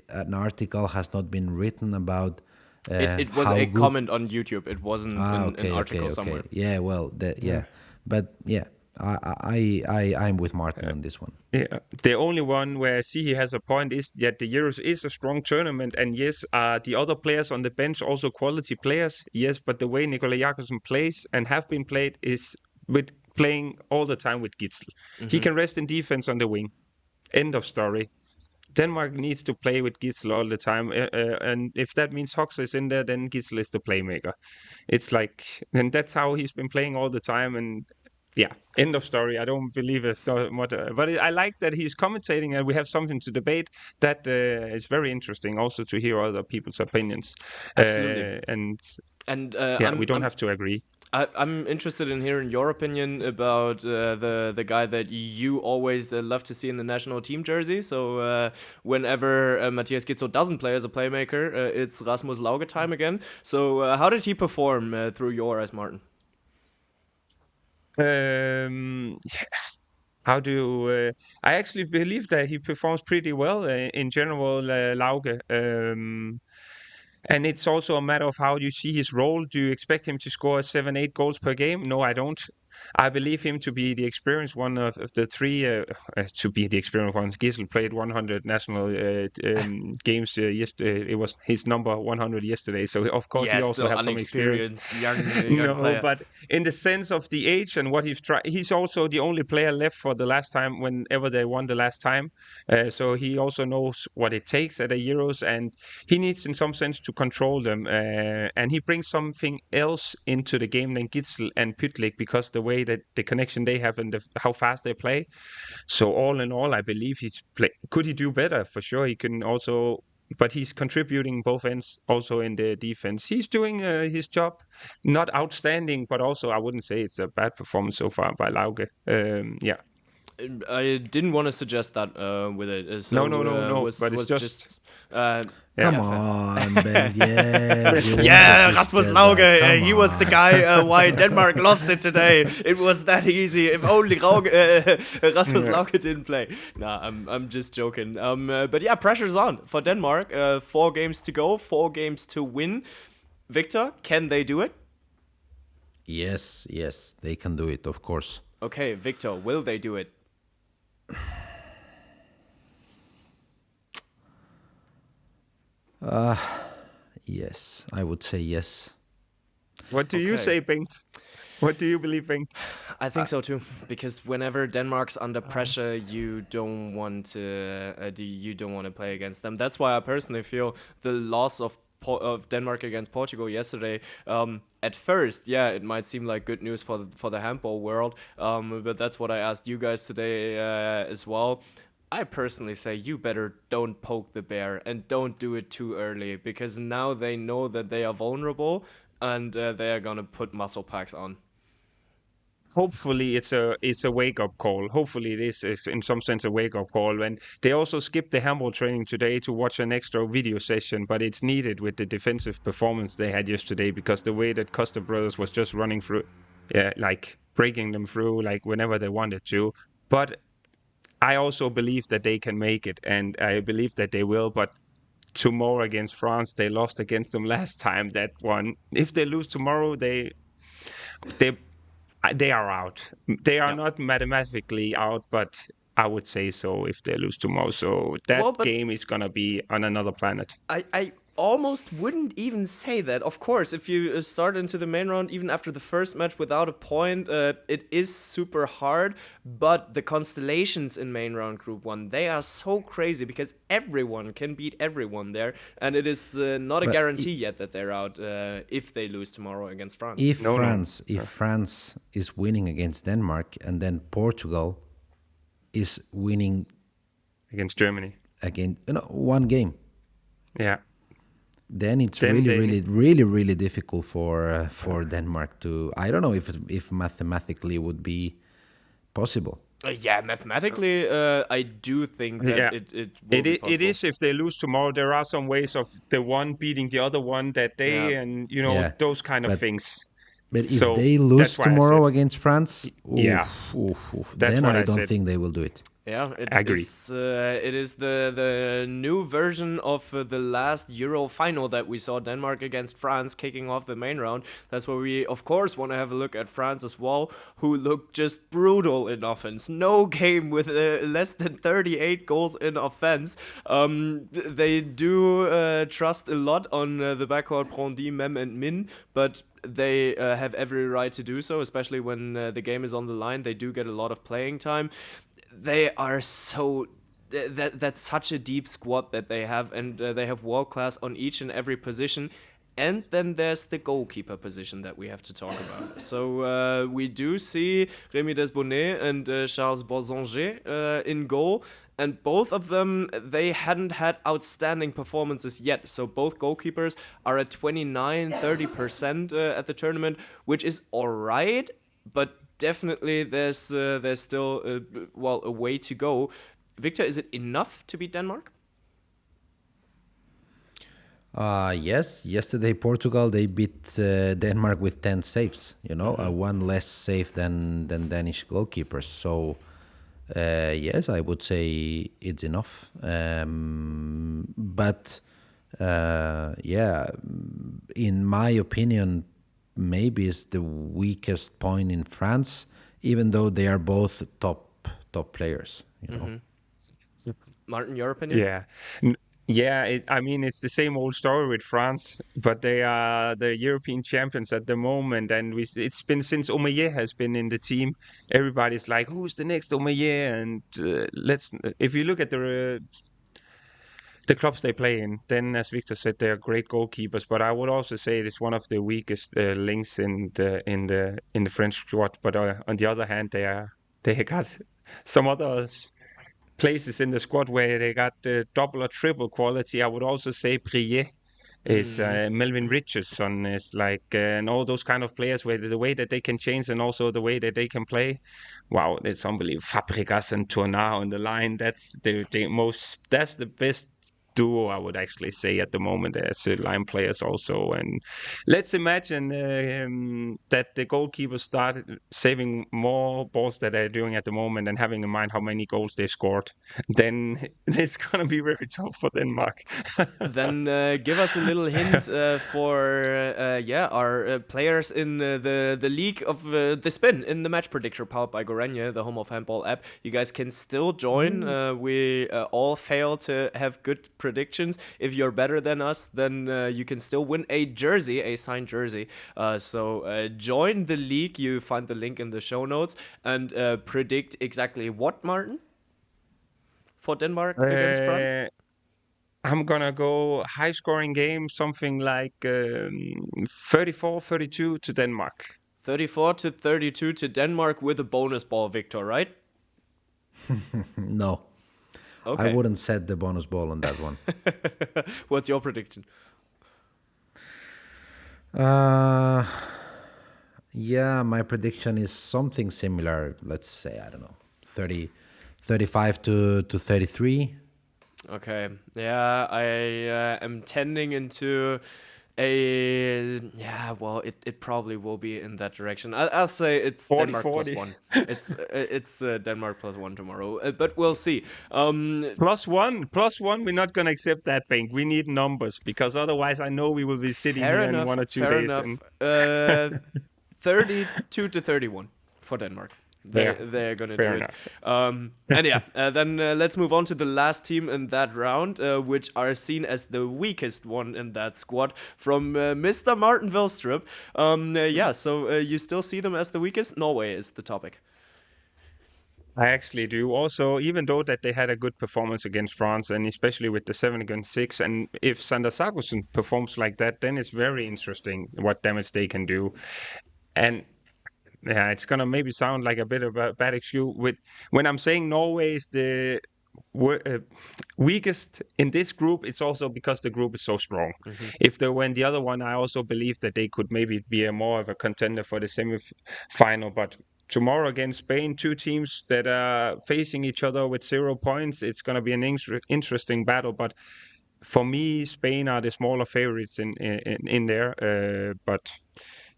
an article has not been written about. It was how a good- comment on YouTube. It wasn't an article somewhere. Yeah, well, but yeah, I'm with Martin on this one. Yeah, the only one where I see he has a point is that the Euros is a strong tournament, and yes, the other players on the bench also quality players. Yes, but the way Nikolaj Jakobsen plays and have been played is with playing all the time with Gitzel. He can rest in defense on the wing. End of story. Denmark needs to play with Gitzel all the time, and if that means Hoxha is in there, then Gitzel is the playmaker. It's like, and that's how he's been playing all the time, and yeah, end of story. I don't believe it's not much, but I like that he's commentating and we have something to debate. That is very interesting also to hear other people's opinions. Absolutely. And yeah, we don't have to agree. I'm interested in hearing your opinion about the guy that you always love to see in the national team jersey. So whenever Matthias Gitzel doesn't play as a playmaker, it's Rasmus Lauge time again. So how did he perform through your eyes, Martin? How do I actually believe that he performs pretty well in general, Lauge. And it's also a matter of how you see his role. Do you expect him to score 7-8 goals per game? No, I don't. I believe him to be the experienced one of the 3, to be the experienced one. Gitzel played 100 national games yesterday. It was his number 100 yesterday. So, of course, he also has some experience. Young No, player. but in the sense of the age and what he's tried, he's also the only player left for the last time whenever they won the last time. So he also knows what it takes at the Euros, and he needs, in some sense, to control them. And he brings something else into the game than Gitzel and Pytlik, because the way that the connection they have and how fast they play. So all in all, I believe could he do better? For sure, he can also. But he's contributing both ends also in the defense. He's doing his job, not outstanding, but also I wouldn't say it's a bad performance so far by Lauge. Yeah. I didn't want to suggest that with it. So, No. But it's just Come on, Ben. Yes. yeah, Rasmus Lauge. He was the guy why Denmark lost it today. It was that easy. If only Rasmus Lauge didn't play. Nah, I'm just joking. But yeah, pressure's on for Denmark. 4 games to go, 4 games to win. Victor, can they do it? Yes, they can do it, of course. Okay, Victor, will they do it? Yes, I would say yes. What do you Okay. say, Bengt? What do you believe, Bengt? I think so too, because whenever Denmark's under pressure, you don't want to play against them. That's why I personally feel the loss of Denmark against Portugal yesterday. At first, yeah, it might seem like good news for the handball world, but that's what I asked you guys today as well. I personally say you better don't poke the bear and don't do it too early, because now they know that they are vulnerable and they are gonna put muscle packs on. Hopefully it's a wake up call. Hopefully it is in some sense a wake up call. And they also skipped the handball training today to watch an extra video session, but it's needed with the defensive performance they had yesterday, because the way that Costa Brothers was just running through, like breaking them through like whenever they wanted to. But I also believe that they can make it, and I believe that they will. But tomorrow against France, they lost against them last time. That one, if they lose tomorrow, they are out. They are Yeah. not mathematically out, but I would say so if they lose tomorrow. So that Well, but game is gonna be on another planet. I almost wouldn't even say that. Of course, if you start into the main round, even after the first match without a point, it is super hard. But the constellations in main round group 1, they are so crazy, because everyone can beat everyone there. And it is not a But guarantee yet that they're out if they lose tomorrow against France. If No. France is winning against Denmark and then Portugal is winning Against Germany. again, one game, Yeah. then it's Then really difficult for Denmark to. I don't know if mathematically would be possible. Yeah, mathematically, I do think that Yeah. it will be It possible. is if they lose tomorrow. There are some ways of the one beating the other one that day, Yeah. and Yeah, those kind of but- things. But if So they that's lose why I tomorrow said- against France, Yeah. That's then what I I don't said. think they will do it. Yeah, I agree. it is the new version of the last Euro final that we saw Denmark against France kicking off the main round. That's where we, of course, want to have a look at France as well, who looked just brutal in offense. No game with less than 38 goals in offense. They do trust a lot on the backcourt Brandy, Mem, and Min, but they have every right to do so, especially when the game is on the line. They do get a lot of playing time. They are so that's such a deep squad that they have, and they have world class on each and every position. And then there's the goalkeeper position that we have to talk about. So we do see Rémi Desbonnet and Charles Bozanger in goal. And both of them, they hadn't had outstanding performances yet. So both goalkeepers are at 29-30% at the tournament, which is all right. But definitely there's still, a way to go. Victor, is it enough to beat Denmark? Yes, yesterday Portugal, they beat Denmark with 10 saves, one less save than Danish goalkeepers. So yes, I would say it's enough. But in my opinion, maybe it's the weakest point in France, even though they are both top players. Martin, your opinion? Yeah. I mean, it's the same old story with France, but they are the European champions at the moment, and it's been since Omeyer has been in the team. Everybody's like, who's the next Omeyer? And if you look at the clubs they play in, then as Victor said, they are great goalkeepers. But I would also say it is one of the weakest links in the French squad. But on the other hand, they got some others. Places in the squad where they got double or triple quality. I would also say Prier is Melvin Richardson is like and all those kind of players where the way that they can change and also the way that they can play. Wow, it's unbelievable. Fabregas and Tourna on the line. That's the best duo, I would actually say, at the moment as line players also. And let's imagine that the goalkeepers start saving more balls that they're doing at the moment and having in mind how many goals they scored. Then it's going to be very tough for Denmark. Then give us a little hint for our players in the league of the spin in the match predictor powered by Gorenje, the Home of Handball app. You guys can still join. We all fail to have good predictions. If you're better than us, then you can still win a jersey, a signed jersey. So join the league. You find the link in the show notes and predict exactly what, Martin? For Denmark against France? I'm gonna go high scoring game, something like 34-32 to Denmark. 34-32 to Denmark with a bonus ball, Victor, right? No. Okay. I wouldn't set the bonus ball on that one. What's your prediction? Yeah, my prediction is something similar. Let's say, I don't know, 35 to 33. Okay. Yeah, I am tending into it probably will be in that direction. I'll say it's 40, Denmark 40. +1. It's Denmark +1 tomorrow, but we'll see. +1, we're not going to accept that, Bengt. We need numbers, because otherwise I know we will be sitting Fair here enough, in 1 or 2 fair days. enough. 32 to 31 for Denmark. They're going to do it. And then let's move on to the last team in that round, which are seen as the weakest one in that squad from Mr. Martin Vilstrup. So you still see them as the weakest? Norway is the topic. I actually do. Also, even though that they had a good performance against France, and especially with the 7-6, and if Sander Sargussen performs like that, then it's very interesting what damage they can do. And yeah, it's gonna maybe sound like a bit of a bad excuse when I'm saying Norway is the weakest in this group. It's also because the group is so strong. Mm-hmm. If they were in the other one, I also believe that they could maybe be more of a contender for the semi-final. But tomorrow against Spain, two teams that are facing each other with 0 points, it's gonna be an interesting battle. But for me, Spain are the smaller favorites in there. But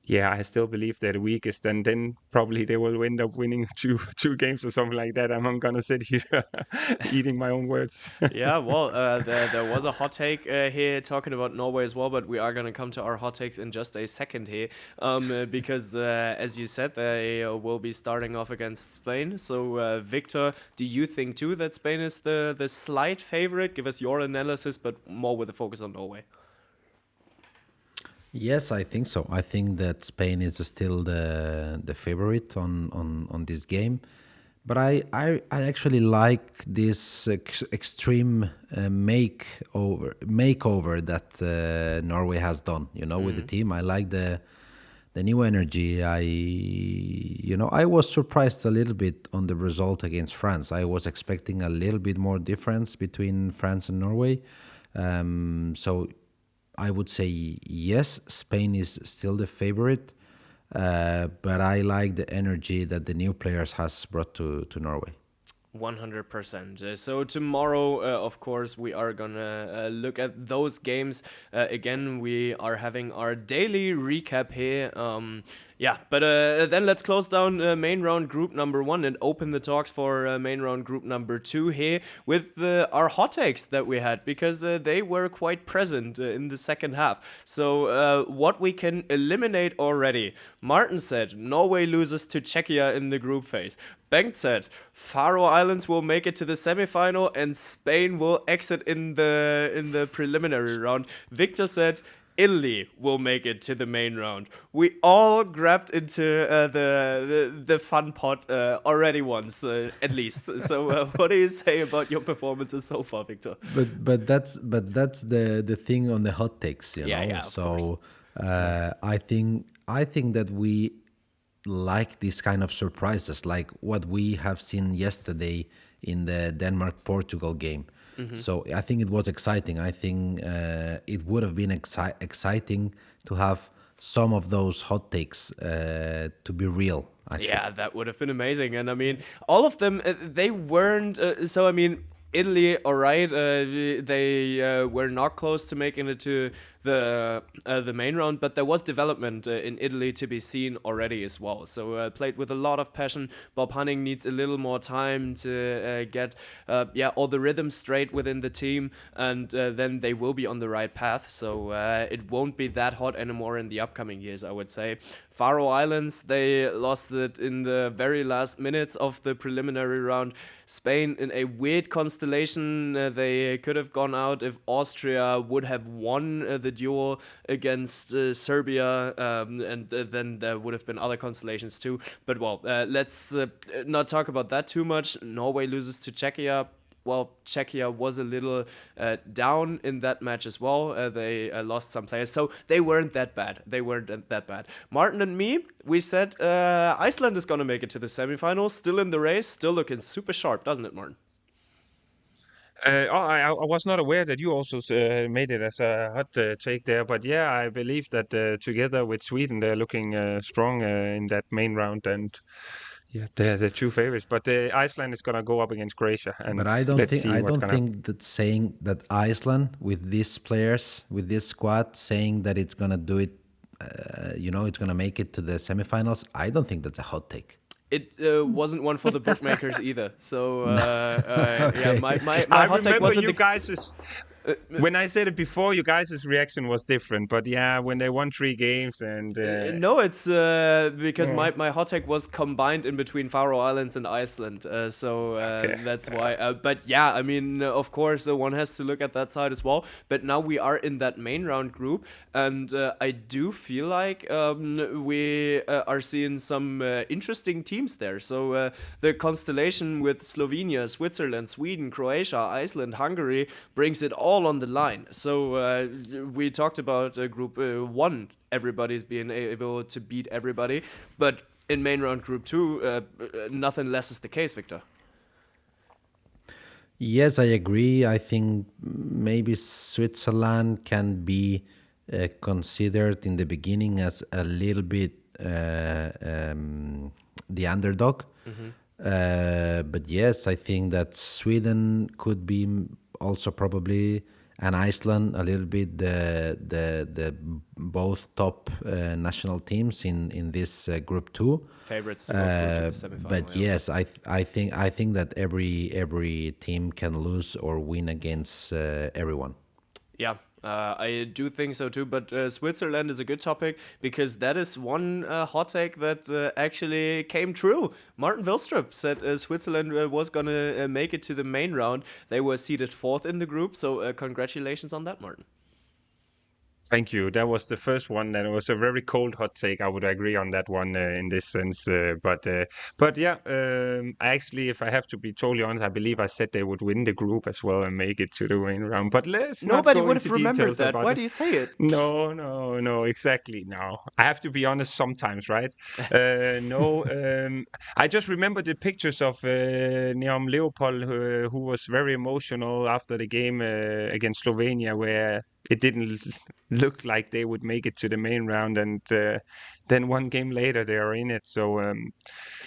yeah, I still believe they're the weakest, and then probably they will end up winning two games or something like that. I'm gonna sit here eating my own words. Yeah, well, there was a hot take here talking about Norway as well, but we are gonna come to our hot takes in just a second here, because as you said, they will be starting off against Spain. So, Victor, do you think too that Spain is the slight favorite? Give us your analysis, but more with a focus on Norway. Yes, I think so. I think that Spain is still the favorite on this game, but I actually like this extreme makeover that Norway has done. With the team. I like the new energy. I was surprised a little bit on the result against France. I was expecting a little bit more difference between France and Norway. So I would say yes, Spain is still the favorite, but I like the energy that the new players has brought to Norway. 100%. So tomorrow, of course, we are gonna look at those games. Again, we are having our daily recap here. But then let's close down main round group number 1 and open the talks for main round group number 2 here with our hot takes that we had, because they were quite present in the second half. So what we can eliminate already. Martin said Norway loses to Czechia in the group phase. Bengt said Faroe Islands will make it to the semifinal and Spain will exit in the preliminary round. Victor said Italy will make it to the main round. We all grabbed into the fun pot already once, at least. So what do you say about your performances so far, Victor? But that's the thing on the hot takes, you know. Yeah, so I think that we like these kind of surprises, like what we have seen yesterday in the Denmark-Portugal game. Mm-hmm. So I think it was exciting. I think it would have been exciting to have some of those hot takes to be real. Actually. Yeah, that would have been amazing. And I mean, all of them, they weren't. Italy, all right, they were not close to making it to the main round, but there was development in Italy to be seen already as well. So played with a lot of passion. Bob Hunning needs a little more time to get all the rhythms straight within the team, and then they will be on the right path. So it won't be that hot anymore in the upcoming years, I would say. Faroe Islands, they lost it in the very last minutes of the preliminary round. Spain in a weird constellation. They could have gone out if Austria would have won the duel against Serbia, and then there would have been other constellations too. But well, let's not talk about that too much. Norway loses to Czechia. Well, Czechia was a little down in that match as well. They lost some players, so they weren't that bad. Martin and me, we said Iceland is going to make it to the semifinals, still in the race, still looking super sharp, doesn't it, Martin? I was not aware that you also made it as a hot take there, but yeah, I believe that together with Sweden, they're looking strong in that main round, and yeah, they're the two favorites. But Iceland is gonna go up against Croatia, and But I don't let's think see I what's don't gonna happen. think that saying that Iceland with these players, with this squad, saying that it's gonna do it, it's gonna make it to the semifinals. I don't think that's a hot take. It wasn't one for the bookmakers either. So Okay. my I hot take remember wasn't you guys' when I said it before, you guys' reaction was different. But yeah, when they won 3 games and no, it's because my hot take was combined in between Faroe Islands and Iceland, so that's why. But yeah, I mean, of course, one has to look at that side as well. But now we are in that main round group, and I do feel like we are seeing some interesting teams there. So the constellation with Slovenia, Switzerland, Sweden, Croatia, Iceland, Hungary brings it all on the line. So we talked about group 1, everybody's being able to beat everybody, but in main round group 2, nothing less is the case, Victor. Yes, I agree. I think maybe Switzerland can be considered in the beginning as a little bit the underdog. But yes, I think that Sweden could be also probably, and Iceland a little bit the both top national teams in this group 2. Favorites to go through to the semifinal. But yes, I think that every team can lose or win against everyone. Yeah, I do think so too, but Switzerland is a good topic because that is one hot take that actually came true. Martin Vilstrup said Switzerland was going to make it to the main round. They were seeded 4th in the group, so congratulations on that, Martin. Thank you. That was the first one, and it was a very cold hot take. I would agree on that one in this sense. But yeah, I actually, if I have to be totally honest, I believe I said they would win the group as well and make it to the main round. But let's Nobody not go would have into remembered details that. about Why it. do you say it? No, exactly. No, I have to be honest sometimes, right? I just remember the pictures of Neom Leopold, who was very emotional after the game against Slovenia, where it didn't look like they would make it to the main round, and then one game later they are in it. So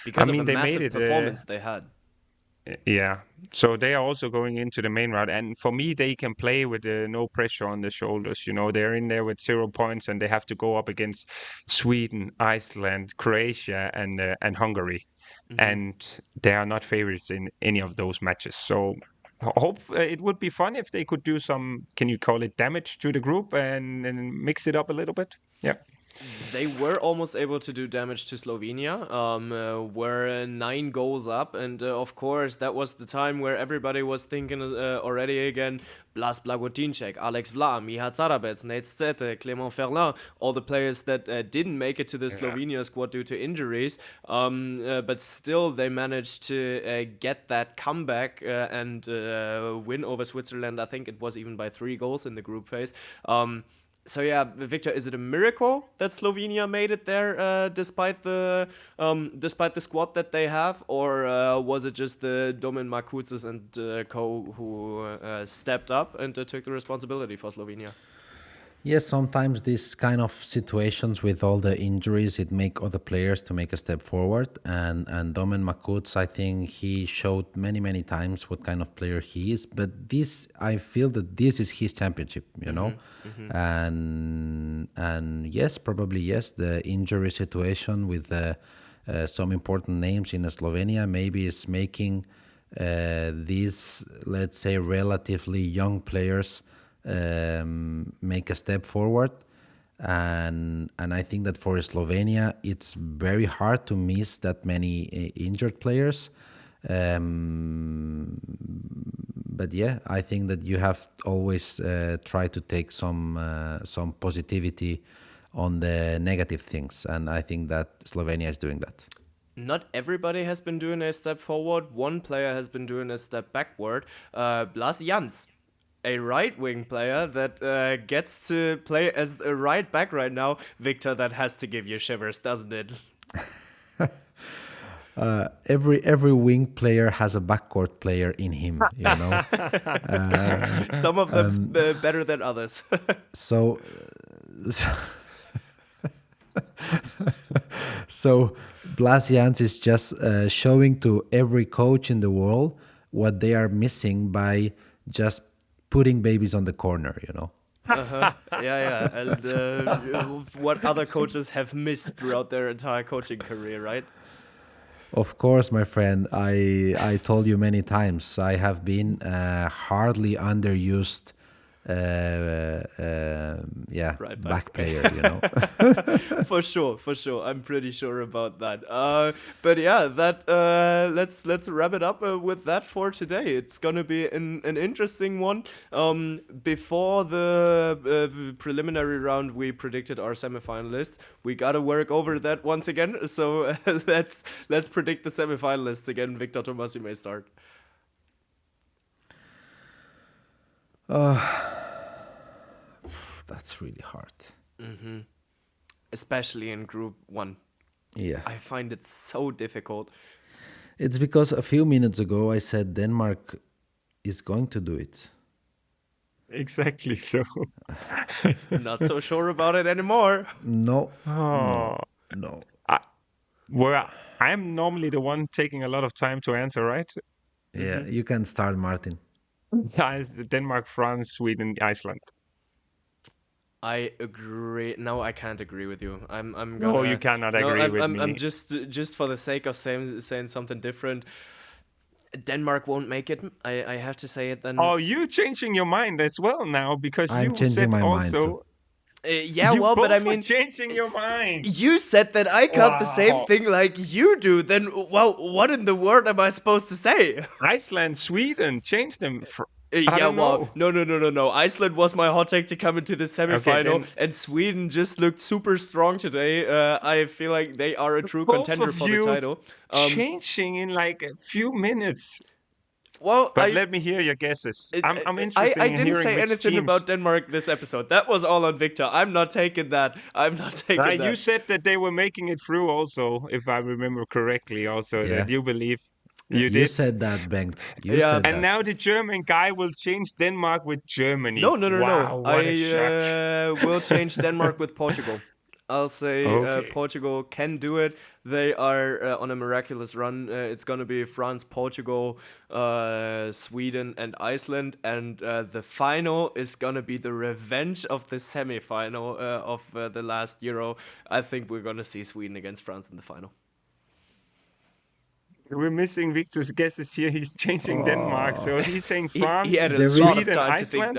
Because I mean, of the they made massive it. performance they had. Yeah, so they are also going into the main round, and for me, they can play with no pressure on the shoulders. They're in there with 0 points, and they have to go up against Sweden, Iceland, Croatia, and Hungary, and they are not favorites in any of those matches. So hope it would be fun if they could do some, can you call it, damage to the group and mix it up a little bit. Yeah. They were almost able to do damage to Slovenia, were 9 goals up, and of course that was the time where everybody was thinking already again, Blas Blagotinček, Alex Vla, Miha Carabec, Nate Stete, Clément Ferlin, all the players that didn't make it to the Slovenia squad due to injuries, but still they managed to get that comeback and win over Switzerland. I think it was even by 3 goals in the group phase. So yeah, Victor, is it a miracle that Slovenia made it there despite the squad that they have, or was it just the Domin Markutzes and co who stepped up and took the responsibility for Slovenia? Yes, sometimes these kind of situations with all the injuries, it make other players to make a step forward. And Domen Makuts, I think he showed many times what kind of player he is. But this, I feel that this is his championship, you know. And yes, probably yes, the injury situation with some important names in Slovenia maybe is making these, let's say, relatively young players make a step forward, and I think that for Slovenia it's very hard to miss that many injured players. But yeah, I think that you have always try to take some positivity on the negative things, and I think that Slovenia is doing that. Not everybody has been doing a step forward. One player has been doing a step backward. Blas Jans, a right-wing player that gets to play as a right back right now. Victor, that has to give you shivers, doesn't it? Every wing player has a backcourt player in him, you know. Some of them better than others. So so Blas Jans is just showing to every coach in the world what they are missing by just putting babies on the corner, you know. Yeah. And what other coaches have missed throughout their entire coaching career, right? Of course, my friend, I told you many times, I have been hardly underused Right back player, you know. For sure. I'm pretty sure about that. But yeah, that let's wrap it up with that for today. It's gonna be an interesting one. Before the preliminary round, we predicted our semifinalists. We gotta work over that once again. So let's predict the semifinalists again. Víctor Tomàs, you may start. That's really hard. Especially in Group 1. Yeah. I find it so difficult. It's because a few minutes ago I said Denmark is going to do it. Exactly so. Not so sure about it anymore. No. Oh. No. Well, I'm normally the one taking a lot of time to answer, right? Yeah, you can start, Martin. Guys, Denmark, France, Sweden, Iceland. I agree. No, I can't agree with you. I'm gonna. No, you cannot agree with me. I'm just for the sake of saying something different. Denmark won't make it. I have to say it then. Oh, you changing your mind as well now because I'm you changing said my mind also. too. Yeah, you well, both but I were mean, changing your mind. you said that I got the same Wow. thing like you do. Then, well, what in the world am I supposed to say? Iceland, Sweden, change them. I Yeah, don't well, know. no. Iceland was my hot take to come into the semifinal, then- and Sweden just looked super strong today. I feel like they are a true Both contender of for the you title. changing in like a few minutes. Well, But let me hear your guesses. I'm interested I in didn't hearing say which anything teams. about Denmark this episode. That was all on Victor. I'm not taking that. You that. said that they were making it through also, if I remember correctly, also Yeah. that you believe. You You did. said that, Bengt. You Yeah. said And that. now the German guy will change Denmark with Germany. No. Wow, what a shock. I will change Denmark with Portugal. I'll say Okay. Portugal can do it. They are on a miraculous run. It's going to be France, Portugal, Sweden, and Iceland. And the final is going to be the revenge of the semi-final of the last Euro. I think we're going to see Sweden against France in the final. We're missing Victor's guesses here. He's changing Denmark, so he's saying France, He had a There lot is- of Sweden, time to think Iceland.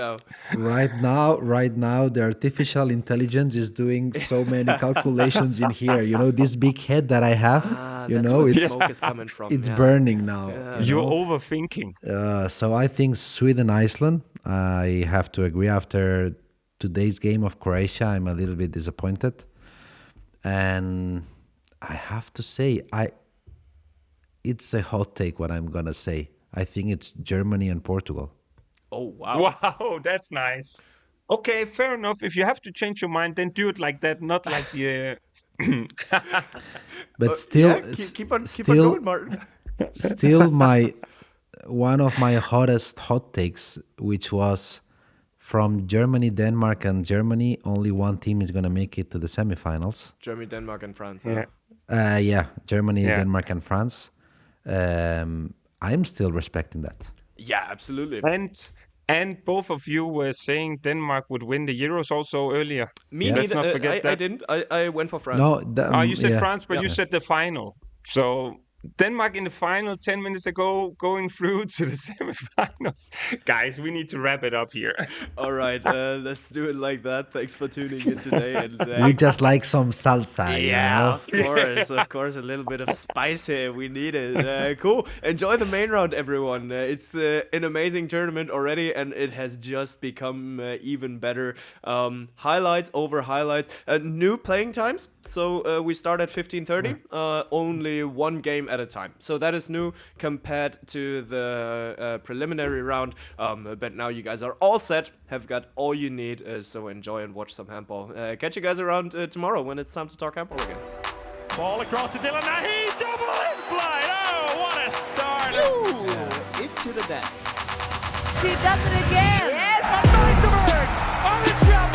now. Right now, the artificial intelligence is doing so many calculations in here. You know, this big head that I have, you That's know, where the it's smoke is coming from. it's yeah. burning now. you You're know? overthinking. So I think Sweden, Iceland. I have to agree. After today's game of Croatia, I'm a little bit disappointed, and I have to say, it's a hot take. What I'm gonna say, I think it's Germany and Portugal. Oh, wow. Wow, that's nice. Okay, fair enough. If you have to change your mind, then do it like that, not like the. But still, Yeah, keep on still, going, Martin. still one of my hottest hot takes, which was from Germany, Denmark, and Germany, only one team is going to make it to the semifinals. Germany, Denmark, and France. Yeah. Germany, Yeah. Denmark, and France. I'm still respecting that. Yeah, absolutely. And both of you were saying Denmark would win the Euros also earlier. Me Yeah. Let's neither. not forget I that. didn't. I went for France. No, You said yeah. France, but you said the final. So Denmark in the final 10 minutes ago, going through to the semifinals. Guys, we need to wrap it up here. All right, let's do it like that. Thanks for tuning in today. And We just like some salsa, you know? of course, a little bit of spice here. We need it. Cool. Enjoy the main round, everyone. It's an amazing tournament already, and it has just become even better. Highlights over highlights. New playing times. So we start at 15:30. Only one game at a time. So that is new compared to the preliminary round. But now you guys are all set, have got all you need. So enjoy and watch some handball. Catch you guys around tomorrow when it's time to talk handball again. Ball across to Dylan. He double in flight. Oh, what a start. Ooh, into the net. She does it again. Yes. Van Dijvenberg on the shot.